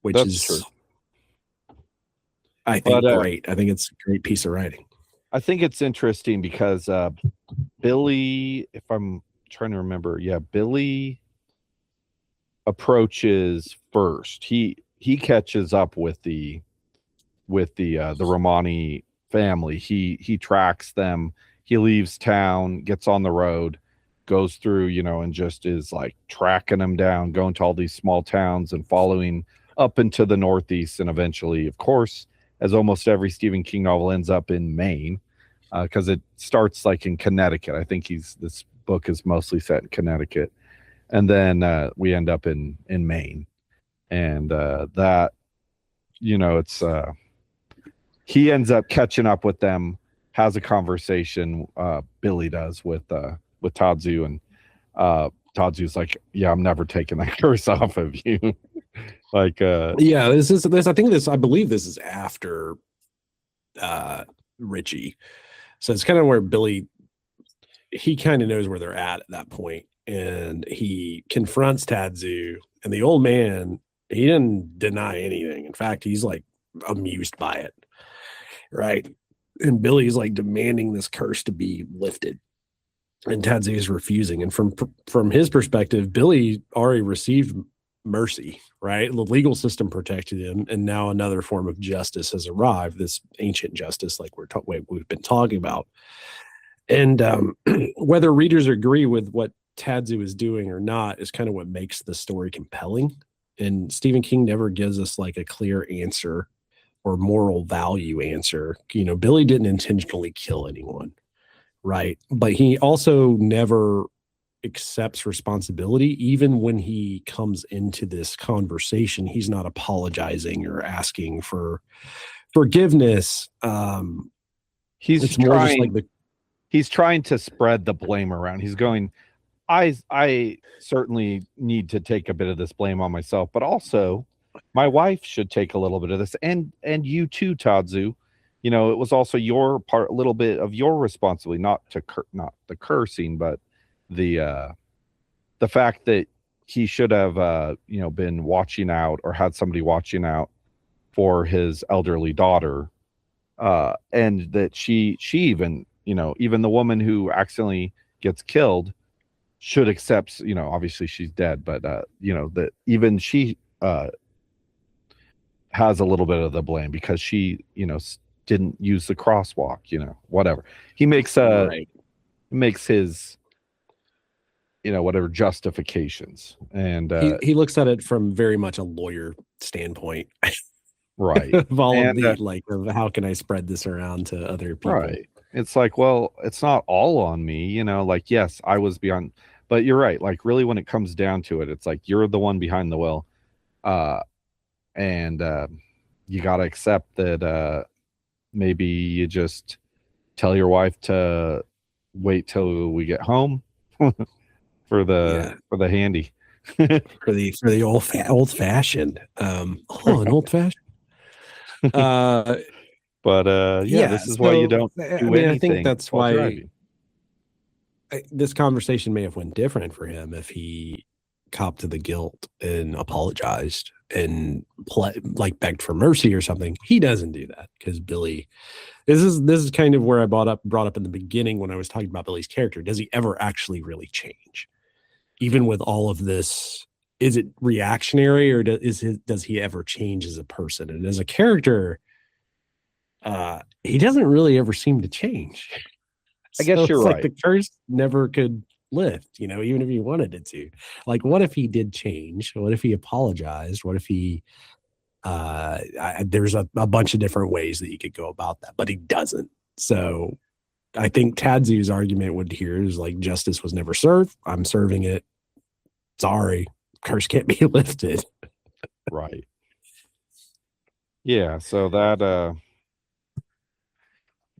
Which That's is true. I think great. I think it's a great piece of writing. I think it's interesting because Billy, if I'm trying to remember, Billy approaches first. He catches up with the Romani family. He tracks them. He leaves town, gets on the road, goes through, and just is like tracking them down, going to all these small towns and following up into the Northeast, and eventually, of course, as almost every Stephen King novel, ends up in Maine, because it starts like in Connecticut. I think this book is mostly set in Connecticut, and then we end up in Maine, and that, it's he ends up catching up with them, has a conversation. Billy does with Tadzu, and Tadzu's like, yeah, I'm never taking that curse off of you. Like, this I believe this is after Richie. So it's kind of where Billy, he kind of knows where they're at that point, and he confronts Tadzu, and the old man He didn't deny anything. In fact, he's like amused by it, right? And Billy's like demanding this curse to be lifted, and Tadze is refusing. And from his perspective, Billy already received mercy, right? The legal system protected him, and now another form of justice has arrived. This ancient justice, like we've been talking about. And whether readers agree with what Tadze is doing or not is kind of what makes the story compelling. And Stephen King never gives us like a clear answer or moral value answer. Billy didn't intentionally kill anyone, right? But he also never accepts responsibility. Even when he comes into this conversation, he's not apologizing or asking for forgiveness. He's trying to spread the blame around. He's going, I certainly need to take a bit of this blame on myself, but also my wife should take a little bit of this, and you too, Tadzu. It was also your part, a little bit of your responsibility, not the cursing, but the fact that he should have been watching out, or had somebody watching out for his elderly daughter, and that she even even the woman who accidentally gets killed should accept, obviously she's dead, but that even she has a little bit of the blame because she didn't use the crosswalk, whatever. He makes makes his whatever justifications, and he looks at it from very much a lawyer standpoint, right? Of all of the of how can I spread this around to other people, right? It's like, well, it's not all on me, yes, I was beyond, but you're right. Like, really, when it comes down to it, it's like you're the one behind the wheel, and you got to accept that maybe you just tell your wife to wait till we get home for the handy, for the old fashioned. An old fashioned. But this is why you don't do anything. I think that's why this conversation may have went different for him if he copped to the guilt and apologized and begged for mercy or something. He doesn't do that because Billy. This is kind of where I brought up in the beginning when I was talking about Billy's character. Does he ever actually really change, even with all of this? Is it reactionary, or does he ever change as a person and as a character? He doesn't really ever seem to change. I guess you're right. Like the curse never could lift, even if he wanted it to. Like, what if he did change? What if he apologized? What if he there's a bunch of different ways that you could go about that, but he doesn't. So I think Tadzu's argument would here is like, justice was never served. I'm serving it. Sorry, curse can't be lifted. Right. Yeah. So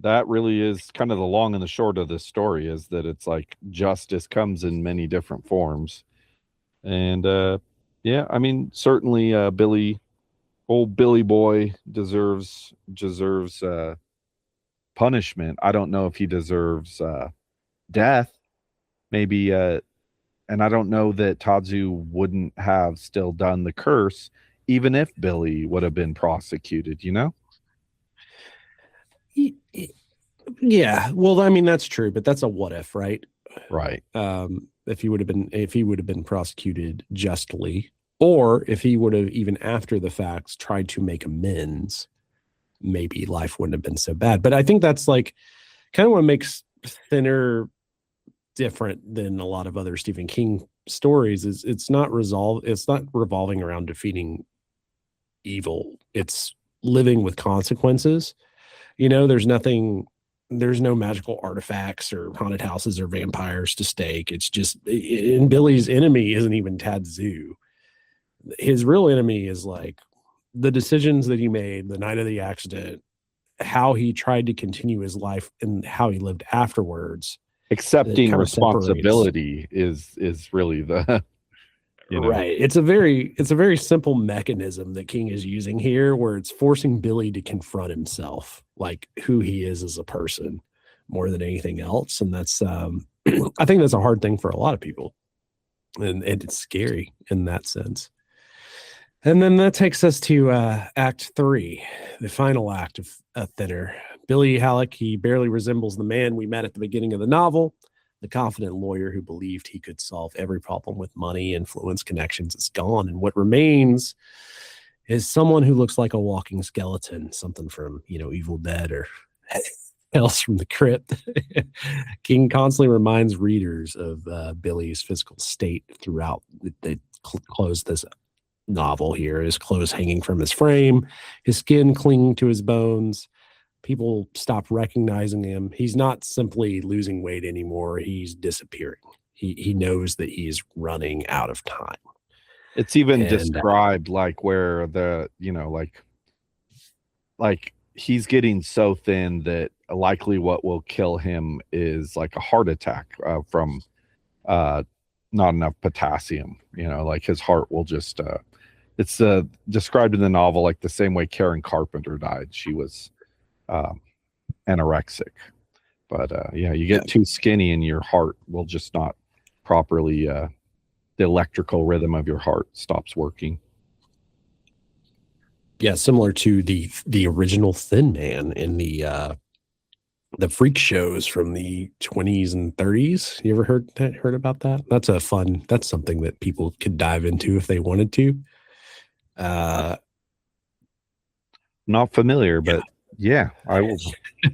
that really is kind of the long and the short of this story, is that it's like justice comes in many different forms. And certainly old Billy boy deserves punishment. I don't know if he deserves death, maybe, and I don't know that Tadzu wouldn't have still done the curse even if Billy would have been prosecuted, Yeah, well, that's true, but that's a what if, right? Right. If he would have been prosecuted justly, or if he would have, even after the facts, tried to make amends, maybe life wouldn't have been so bad. But I think that's like kind of what makes Thinner different than a lot of other Stephen King stories. Is it's not revolving around defeating evil. It's living with consequences. There's no magical artifacts or haunted houses or vampires to stake. It's just, and Billy's enemy isn't even Tadzu. His real enemy is like the decisions that he made the night of the accident, how he tried to continue his life, and how he lived afterwards. Accepting responsibility is really the right. It's a very simple mechanism that King is using here, where it's forcing Billy to confront himself, like who he is as a person, more than anything else. And that's I think that's a hard thing for a lot of people, and it's scary in that sense. And then that takes us to Act 3, the final act of Thinner. Billy Halleck, he barely resembles the man we met at the beginning of the novel. The confident lawyer who believed he could solve every problem with money, influence, connections is gone. And what remains is someone who looks like a walking skeleton, something from, Evil Dead or Tales from the Crypt. King constantly reminds readers of Billy's physical state throughout. They close this novel here. His clothes hanging from his frame, his skin clinging to his bones. People stop recognizing him. He's not simply losing weight anymore. He's disappearing. He knows that he's running out of time. It's even described like where the, like he's getting so thin that likely what will kill him is like a heart attack from not enough potassium. Like his heart will just it's described in the novel like the same way Karen Carpenter died. She was anorexic, but you get too skinny and your heart will just not properly the electrical rhythm of your heart stops working. Yeah, similar to the original Thin Man in the freak shows from the 20s and 30s. You ever heard about that? That's something that people could dive into if they wanted to. Not familiar, but yeah, I will.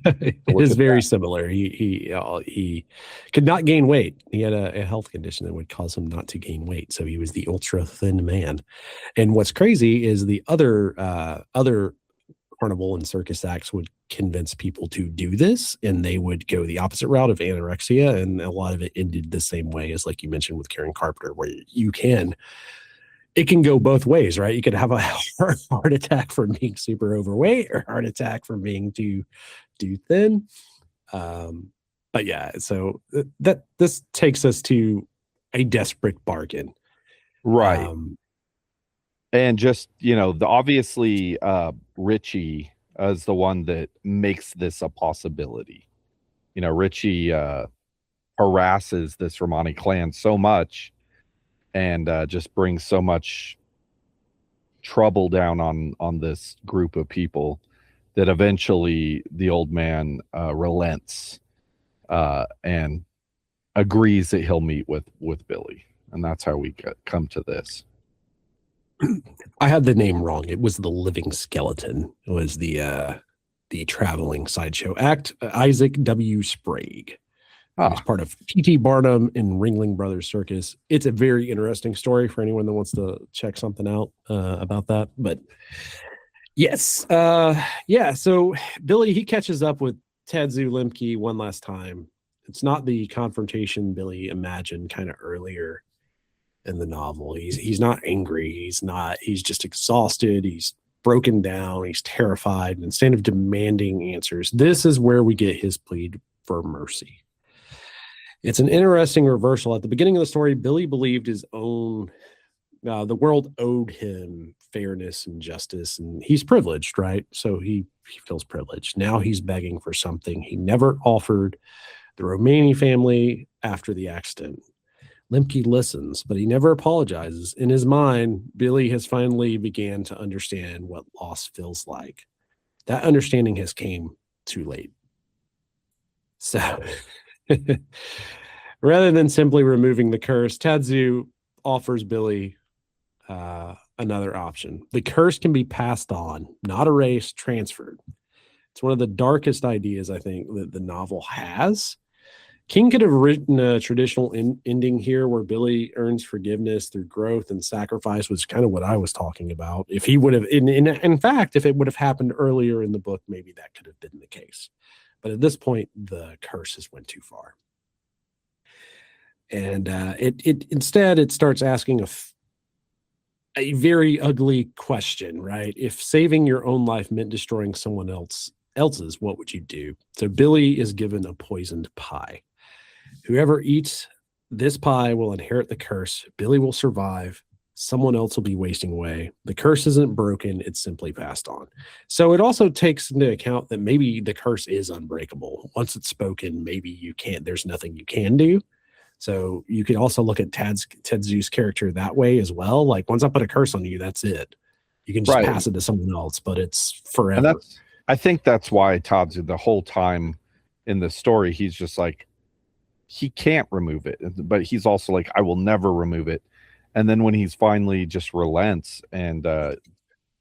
It is very similar. He could not gain weight. He had a health condition that would cause him not to gain weight. So he was the ultra thin man. And what's crazy is the other carnival and circus acts would convince people to do this, and they would go the opposite route of anorexia. And a lot of it ended the same way as, like you mentioned, with Karen Carpenter, where it can go both ways, right? You could have a heart attack from being super overweight or heart attack from being too thin. But yeah, so this takes us to a desperate bargain. Right. And just, obviously Richie is the one that makes this a possibility. Richie harasses this Romani clan so much and just brings so much trouble down on this group of people that eventually the old man relents and agrees that he'll meet with Billy. And that's how we come to this. I had the name wrong. It was the Living Skeleton. It was the traveling sideshow act. Isaac W. Sprague. He's part of P.T. Barnum and Ringling Brothers Circus. It's a very interesting story for anyone that wants to check something out about that. But yes, so Billy, he catches up with Tadzu Lemke one last time. It's not the confrontation Billy imagined kind of earlier in the novel. He's not angry. He's just exhausted. He's broken down. He's terrified. And instead of demanding answers, this is where we get his plea for mercy. It's an interesting reversal. At the beginning of the story, Billy believed his own, the world owed him fairness and justice, and he's privileged, right? So he feels privileged. Now he's begging for something he never offered the Romani family after the accident. Lemke listens, but he never apologizes. In his mind, Billy has finally began to understand what loss feels like. That understanding has came too late. So rather than simply removing the curse, Tadzu offers Billy another option. The curse can be passed on, not erased, transferred. It's one of the darkest ideas, I think, that the novel has. King could have written a traditional ending here where Billy earns forgiveness through growth and sacrifice, which is kind of what I was talking about. If he would have, in fact, if it would have happened earlier in the book, maybe that could have been the case. But at this point, the curse has went too far. And instead, it starts asking a very ugly question, right? If saving your own life meant destroying someone else's, what would you do? So Billy is given a poisoned pie. Whoever eats this pie will inherit the curse. Billy will survive. Someone else will be wasting away. The curse isn't broken. It's simply passed on. So it also takes into account that maybe the curse is unbreakable. Once it's spoken, maybe you can't, there's nothing you can do. So you could also look at Tetsu's character that way as well. Like once I put a curse on you, that's it. You can just pass it to someone else, but it's forever. And I think that's why Tatsu, the whole time in the story, he's just like, he can't remove it, but he's also like, I will never remove it. And then when he's finally just relents and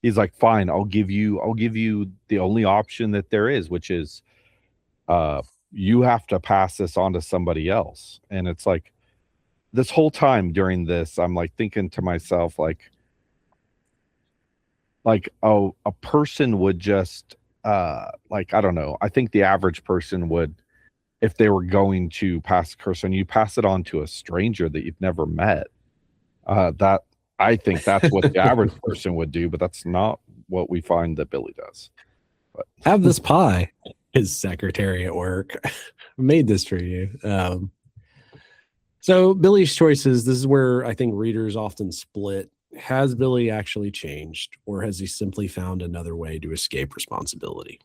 he's like, fine, I'll give you the only option that there is, which is you have to pass this on to somebody else. And it's like, this whole time during this, I'm like thinking to myself, like a person would just like, I don't know, I think the average person would, if they were going to pass a curse on you, pass it on to a stranger that you've never met. That I think that's what the average person would do, but that's not what we find that Billy does. But have this pie. His secretary at work made this for you. So Billy's choices, this is where I think readers often split. Has Billy actually changed, or has he simply found another way to escape responsibility?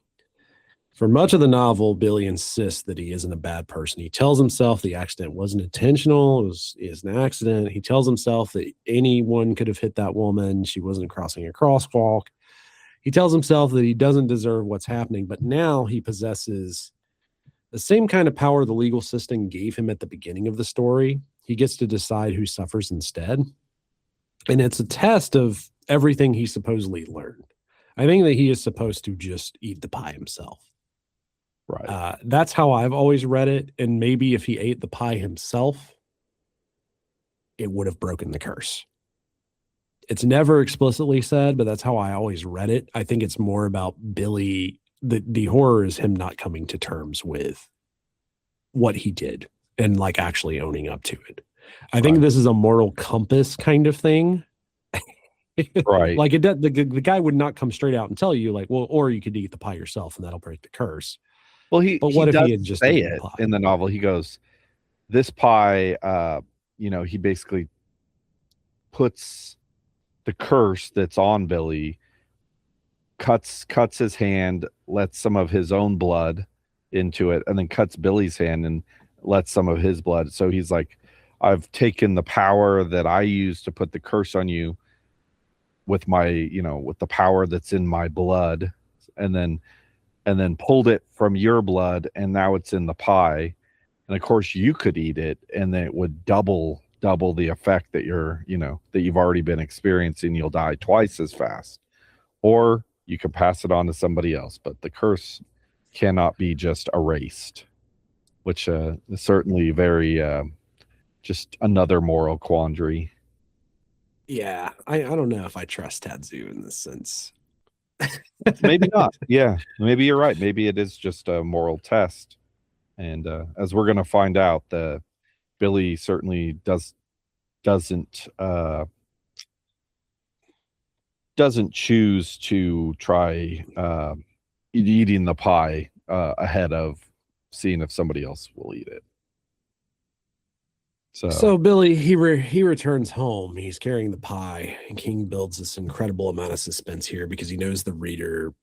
For much of the novel, Billy insists that he isn't a bad person. He tells himself the accident wasn't intentional. It was an accident. He tells himself that anyone could have hit that woman. She wasn't crossing a crosswalk. He tells himself that he doesn't deserve what's happening, but now he possesses the same kind of power the legal system gave him at the beginning of the story. He gets to decide who suffers instead. And it's a test of everything he supposedly learned. I think that he is supposed to just eat the pie himself. right. That's how I've always read it. And maybe if he ate the pie himself, it would have broken the curse. It's never explicitly said, but that's how I always read it. I think it's more about Billy. The horror is him not coming to terms with what he did and like actually owning up to it. I think this is a moral compass kind of thing. Right. Like the guy would not come straight out and tell you like, well, or you could eat the pie yourself and that'll break the curse. Well, But what if he had just say eaten it pie? in the novel? He goes, this pie, he basically puts the curse that's on Billy, cuts his hand, lets some of his own blood into it, and then cuts Billy's hand and lets some of his blood. So he's like, I've taken the power that I use to put the curse on you with my, with the power that's in my blood, and then pulled it from your blood, and now it's in the pie. And of course you could eat it, and then it would double the effect that that you've already been experiencing. You'll die twice as fast. Or you can pass it on to somebody else, but the curse cannot be just erased, which is certainly very just another moral quandary. Yeah, I don't know if I trust Tatsu in this sense. Maybe not. Yeah, maybe you're right. Maybe it is just a moral test. And as we're going to find out, the Billy certainly doesn't choose to try eating the pie ahead of seeing if somebody else will eat it. So Billy, he returns home. He's carrying the pie, and King builds this incredible amount of suspense here because he knows the reader.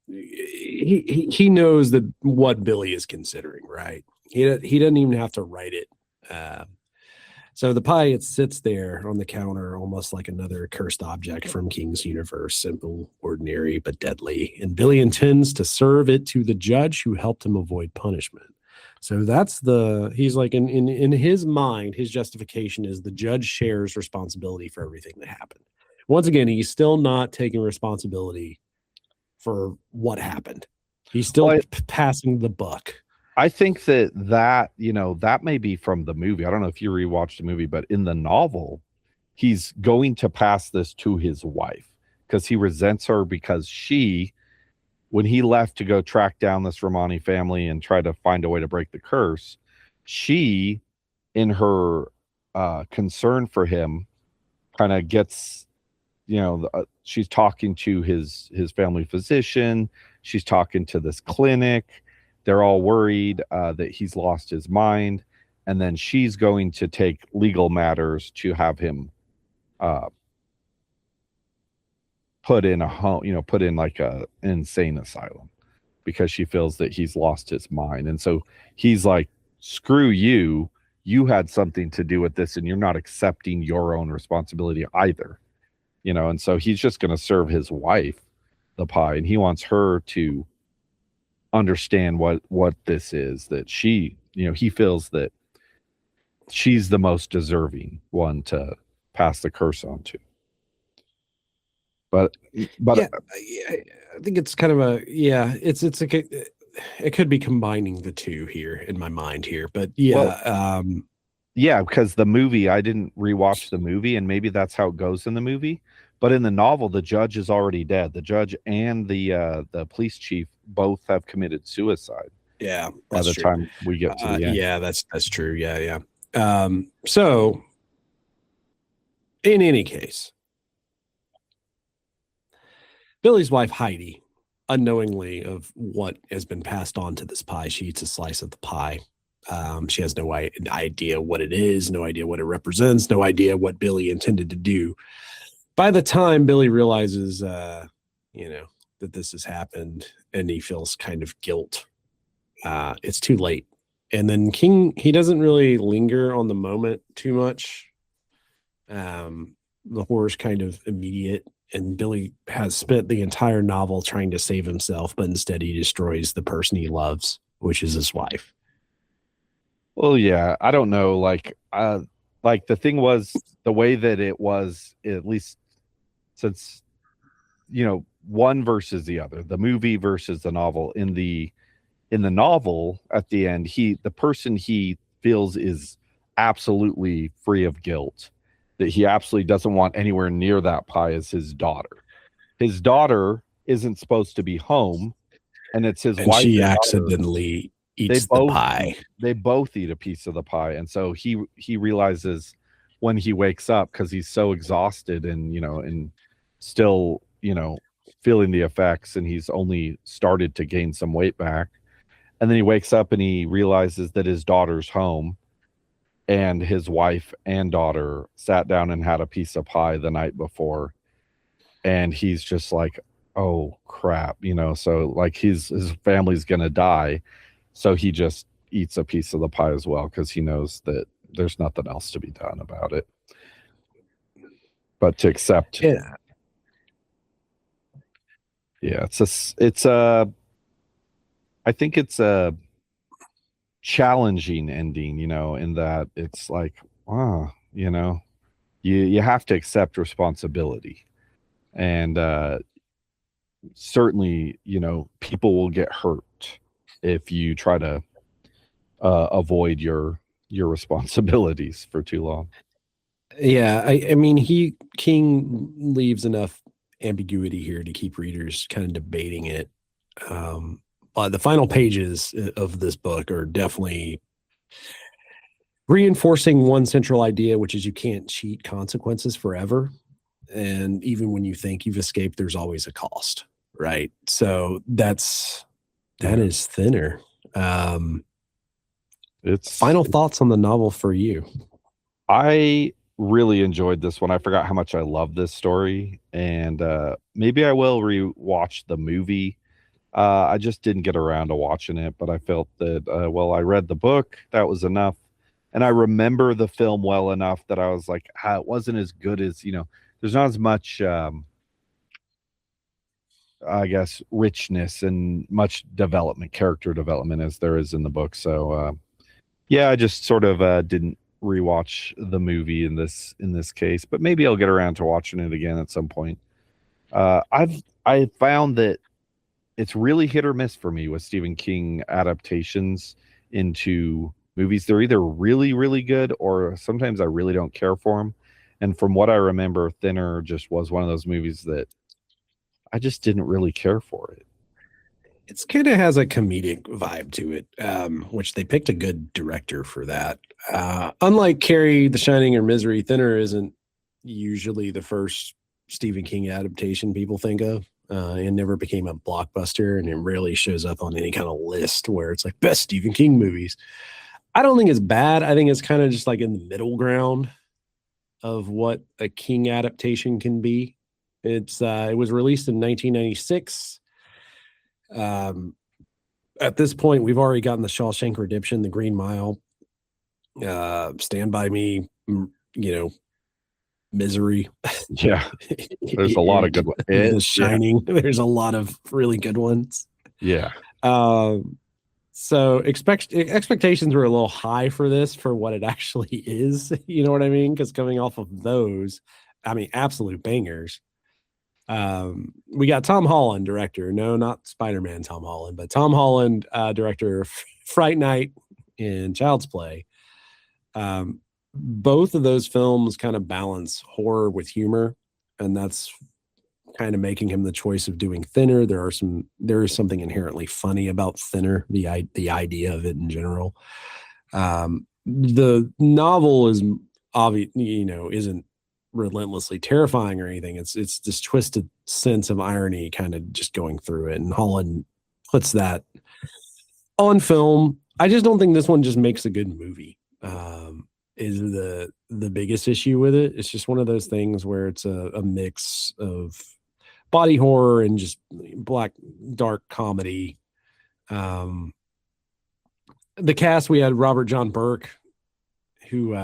He knows that what Billy is considering, right? He doesn't even have to write it. So the pie, it sits there on the counter, almost like another cursed object from King's universe, simple, ordinary, but deadly. And Billy intends to serve it to the judge who helped him avoid punishment. So he's like in his mind, his justification is the judge shares responsibility for everything that happened. Once again, he's still not taking responsibility for what happened. He's still passing the buck. I think that may be from the movie. I don't know if you rewatched the movie, but in the novel, he's going to pass this to his wife because he resents her because when he left to go track down this Romani family and try to find a way to break the curse, she, in her concern for him, kind of gets, she's talking to his family physician. She's talking to this clinic. They're all worried that he's lost his mind. And then she's going to take legal matters to have him put in a home, put in like an insane asylum because she feels that he's lost his mind. And so he's like, screw you. you had something to do with this and you're not accepting your own responsibility either. And so he's just going to serve his wife the pie, and he wants her to understand what this is, that she, he feels that she's the most deserving one to pass the curse on to. But yeah, I think it's kind of it could be combining the two here in my mind here, but because the movie, I didn't rewatch the movie, and maybe that's how it goes in the movie. But in the novel, the judge is already dead. The judge and the police chief both have committed suicide. Yeah, by the time we get to the end. Yeah, that's true. Yeah. So, in any case, Billy's wife Heidi, unknowingly of what has been passed on to this pie, she eats a slice of the pie. She has no idea what it is, no idea what it represents, no idea what Billy intended to do. By the time Billy realizes, that this has happened, and he feels kind of guilt, it's too late. And then King, he doesn't really linger on the moment too much. The horror's kind of immediate, and Billy has spent the entire novel trying to save himself, but instead he destroys the person he loves, which is his wife. Well, yeah, I don't know. Like the thing was, the way that it was, at least since, one versus the other, the movie versus the novel. In the novel, at the end, the person he feels is absolutely free of guilt, that he absolutely doesn't want anywhere near that pie, is his daughter. His daughter isn't supposed to be home, and it's his wife. She accidentally eats the pie. They both eat a piece of the pie, and so he realizes when he wakes up, because he's so exhausted and and still feeling the effects, and he's only started to gain some weight back, and then he wakes up and he realizes that his daughter's home, and his wife and daughter sat down and had a piece of pie the night before, and he's just like, oh crap, so like his family's gonna die, so he just eats a piece of the pie as well, because he knows that there's nothing else to be done about it but to accept. I think it's a challenging ending, in that it's like, you have to accept responsibility, and certainly, people will get hurt if you try to avoid your responsibilities for too long. Yeah, I mean, King leaves enough ambiguity here to keep readers kind of debating it. But the final pages of this book are definitely reinforcing one central idea, which is you can't cheat consequences forever. And even when you think you've escaped, there's always a cost, right? So that is Thinner. Final thoughts on the novel for you. I really enjoyed this one. I forgot how much I love this story, and maybe I will rewatch the movie. I just didn't get around to watching it, but I felt that I read the book, that was enough, and I remember the film well enough that I was like, it wasn't as good as, there's not as much I guess richness and much character development as there is in the book. So I just sort of didn't rewatch the movie in this case, but maybe I'll get around to watching it again at some point. I found that it's really hit or miss for me with Stephen King adaptations into movies. They're either really, really good, or sometimes I really don't care for them. And from what I remember, Thinner just was one of those movies that I just didn't really care for it. It kind of has a comedic vibe to it, which they picked a good director for that. Unlike Carrie, The Shining, or Misery, Thinner isn't usually the first Stephen King adaptation people think of. It never became a blockbuster, and it rarely shows up on any kind of list where it's like best Stephen King movies. I don't think it's bad. I think it's kind of just like in the middle ground of what a King adaptation can be. It was released in 1996. At this point, we've already gotten The Shawshank Redemption, The Green Mile, Stand By Me, Misery. Yeah, there's a lot of good ones. The Shining. Yeah. There's a lot of really good ones. Yeah. So expectations were a little high for this, for what it actually is. You know what I mean? Because coming off of those, I mean, absolute bangers. We got Tom Holland, director. No, not Spider-Man Tom Holland, but Tom Holland, director of Fright Night and Child's Play. Both of those films kind of balance horror with humor, and that's kind of making him the choice of doing Thinner. There is something inherently funny about Thinner, the idea of it in general. The novel is obvious, isn't relentlessly terrifying or anything. It's this twisted sense of irony kind of just going through it, and Holland puts that on film. I just don't think this one just makes a good movie. Is the biggest issue with it. It's just one of those things where it's a mix of body horror and just black dark comedy. The cast, we had Robert John Burke, who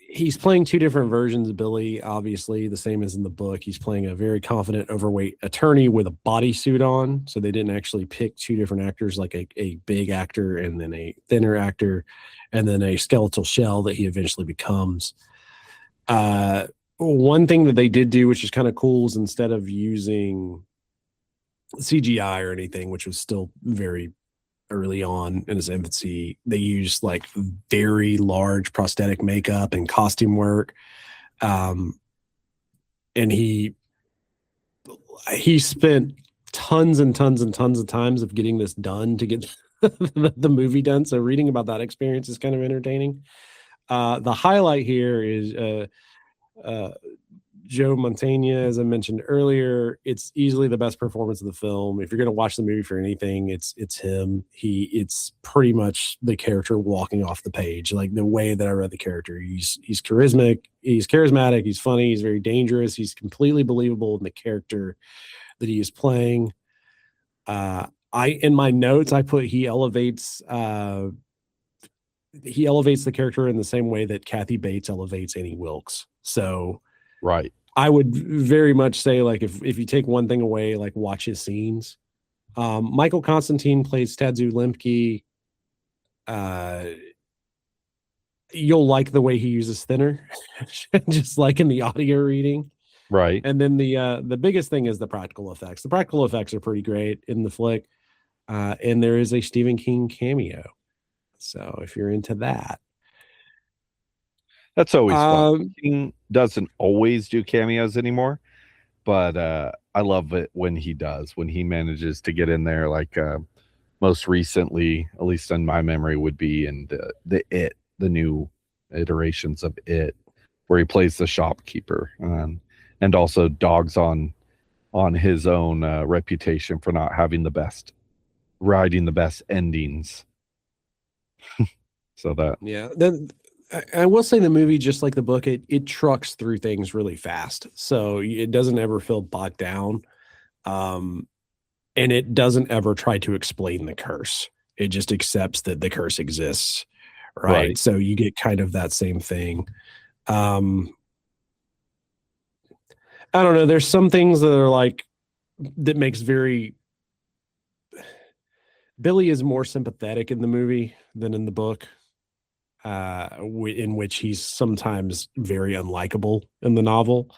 he's playing two different versions of Billy, obviously, the same as in the book. He's playing a very confident, overweight attorney with a bodysuit on. So they didn't actually pick two different actors, like a big actor and then a thinner actor, and then a skeletal shell that he eventually becomes. One thing that they did do, which is kind of cool, is instead of using CGI or anything, which was still very early on in his infancy, they used like very large prosthetic makeup and costume work. And he spent tons and tons and tons of times of getting this done to get the movie done. So reading about that experience is kind of entertaining. The highlight here is Joe Mantegna, as I mentioned earlier. It's easily the best performance of the film. If you're going to watch the movie for anything, it's him. It's pretty much the character walking off the page. Like the way that I read the character, he's charismatic, he's funny, he's very dangerous, he's completely believable in the character that he is playing. In my notes, I put he elevates the character in the same way that Kathy Bates elevates Annie Wilkes. So right. I would very much say, like, if you take one thing away, like, watch his scenes. Michael Constantine plays Tadzu Lemke. You'll like the way he uses Thinner, just like in the audio reading. Right. And then the biggest thing is the practical effects. The practical effects are pretty great in the flick. And there is a Stephen King cameo. So if you're into that. That's always fun. King doesn't always do cameos anymore, but I love it when he does, when he manages to get in there. Like most recently, at least in my memory, would be in the new iterations of It, where he plays the shopkeeper, and also dogs on his own reputation for not having writing the best endings. So that, yeah. Then I will say the movie, just like the book, it trucks through things really fast. So it doesn't ever feel bogged down. And it doesn't ever try to explain the curse. It just accepts that the curse exists. Right. So you get kind of that same thing. I don't know. There's some things that are like, that makes Billy is more sympathetic in the movie than in the book. In which he's sometimes very unlikable in the novel.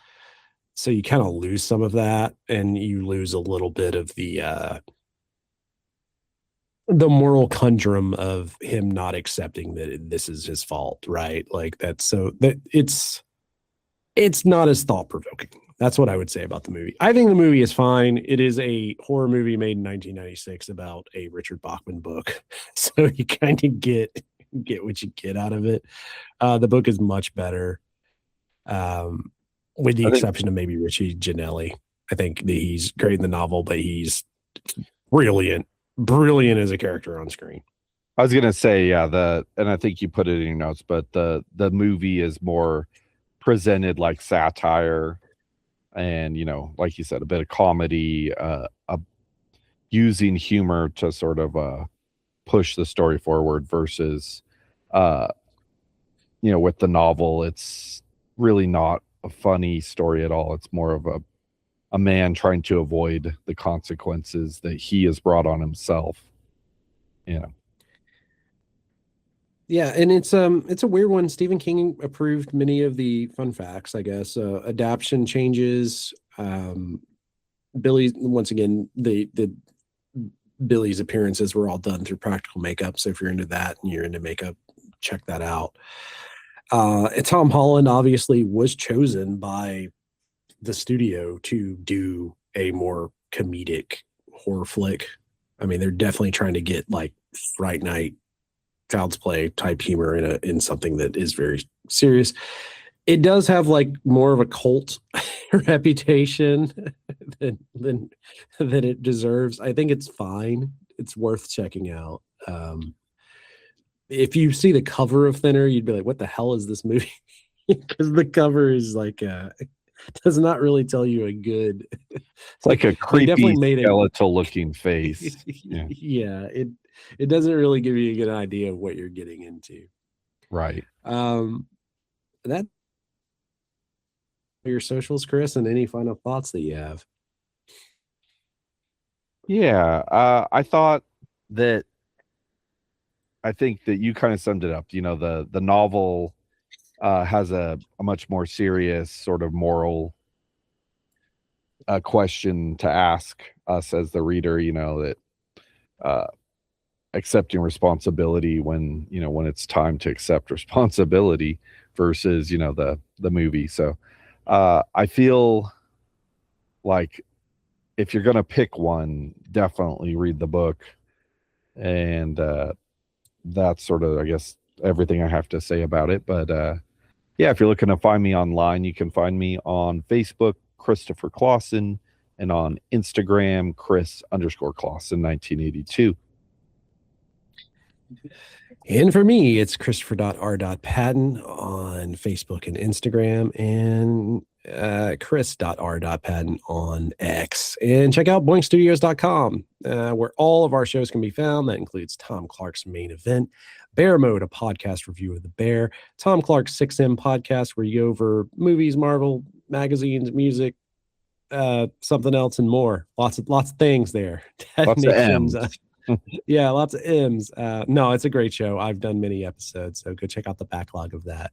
So you kind of lose some of that, and you lose a little bit of the moral conundrum of him not accepting that this is his fault, right? Like it's not as thought-provoking. That's what I would say about the movie. I think the movie is fine. It is a horror movie made in 1996 about a Richard Bachman book. So you kind of get what you get out of it. The book is much better, with the exception of maybe Richie Gianelli. I think that he's great in the novel, but he's brilliant as a character on screen. I was gonna say, yeah, and I think you put it in your notes, but the movie is more presented like satire, and like you said, a bit of comedy, using humor to sort of push the story forward versus, with the novel, it's really not a funny story at all. It's more of a man trying to avoid the consequences that he has brought on himself. Yeah, and it's a weird one. Stephen King approved many of the fun facts, I guess. Adaptation changes. Billy, once again, the Billy's appearances were all done through practical makeup. So if you're into that and you're into makeup, check that out. Tom Holland obviously was chosen by the studio to do a more comedic horror flick. I mean, they're definitely trying to get like Fright Night, Child's Play type humor in something that is very serious. It does have like more of a cult reputation than it deserves. I think it's fine. It's worth checking out. If you see the cover of Thinner, you'd be like, what the hell is this movie? Because the cover is like does not really tell you a good. It's like a creepy skeletal looking face. Yeah, it doesn't really give you a good idea of what you're getting into. Right. That your socials, Chris, and any final thoughts that you have. Yeah, I think that you kind of summed it up. The novel has a much more serious sort of moral question to ask us as the reader, that accepting responsibility when it's time to accept responsibility versus, the movie. So I feel like if you're going to pick one, definitely read the book. And that's sort of, I guess, everything I have to say about it. But yeah, if you're looking to find me online, you can find me on Facebook, Christopher Clawson, and on Instagram, Chris_Clawson 1982. And for me, it's Christopher.R.Patton on Facebook and Instagram, and Chris.R.Patton on X. And check out boinkstudios.com, where all of our shows can be found. That includes Tom Clark's Main Event, Bear Mode, a podcast review of The Bear, Tom Clark's 6M podcast, where you go over movies, Marvel, magazines, music, something else, and more. Lots of things there. Lots of M's. Yeah, lots of M's. No, it's a great show. I've done many episodes, so go check out the backlog of that.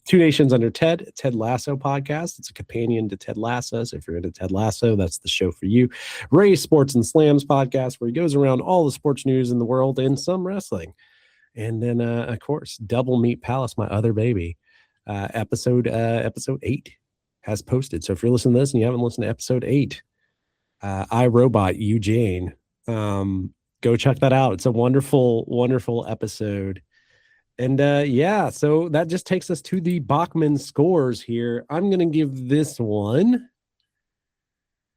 Two Nations Under Ted Lasso podcast. It's a companion to Ted Lasso. So if you're into Ted Lasso, that's the show for you. Ray's Sports and Slams podcast, where he goes around all the sports news in the world and some wrestling. And then, of course, Double Meat Palace, my other baby. Episode 8 has posted. So if you're listening to this and you haven't listened to episode 8, I Robot Eugene, go check that out. It's a wonderful, wonderful episode. And yeah, so that just takes us to the Bachman scores here. I'm going to give this one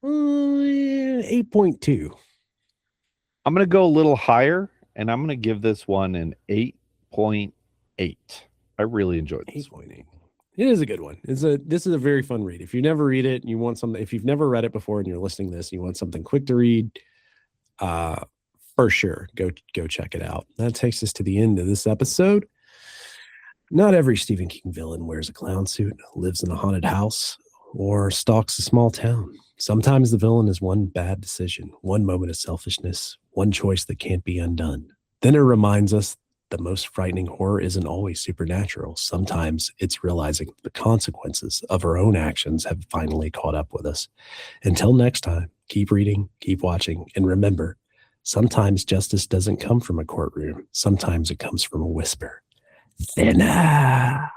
8.2. I'm going to go a little higher, and I'm going to give this one an 8.8. I really enjoyed this. 8.8. It is a good one. This is a very fun read. If you never read it and you want something, if you've never read it before and you're listening to this, and you want something quick to read, for sure, go check it out. That takes us to the end of this episode. Not every Stephen King villain wears a clown suit, lives in a haunted house, or stalks a small town. Sometimes the villain is one bad decision, one moment of selfishness, one choice that can't be undone. Then it reminds us the most frightening horror isn't always supernatural. Sometimes it's realizing the consequences of our own actions have finally caught up with us. Until next time, keep reading, keep watching, and remember, sometimes justice doesn't come from a courtroom. Sometimes it comes from a whisper. Thinner.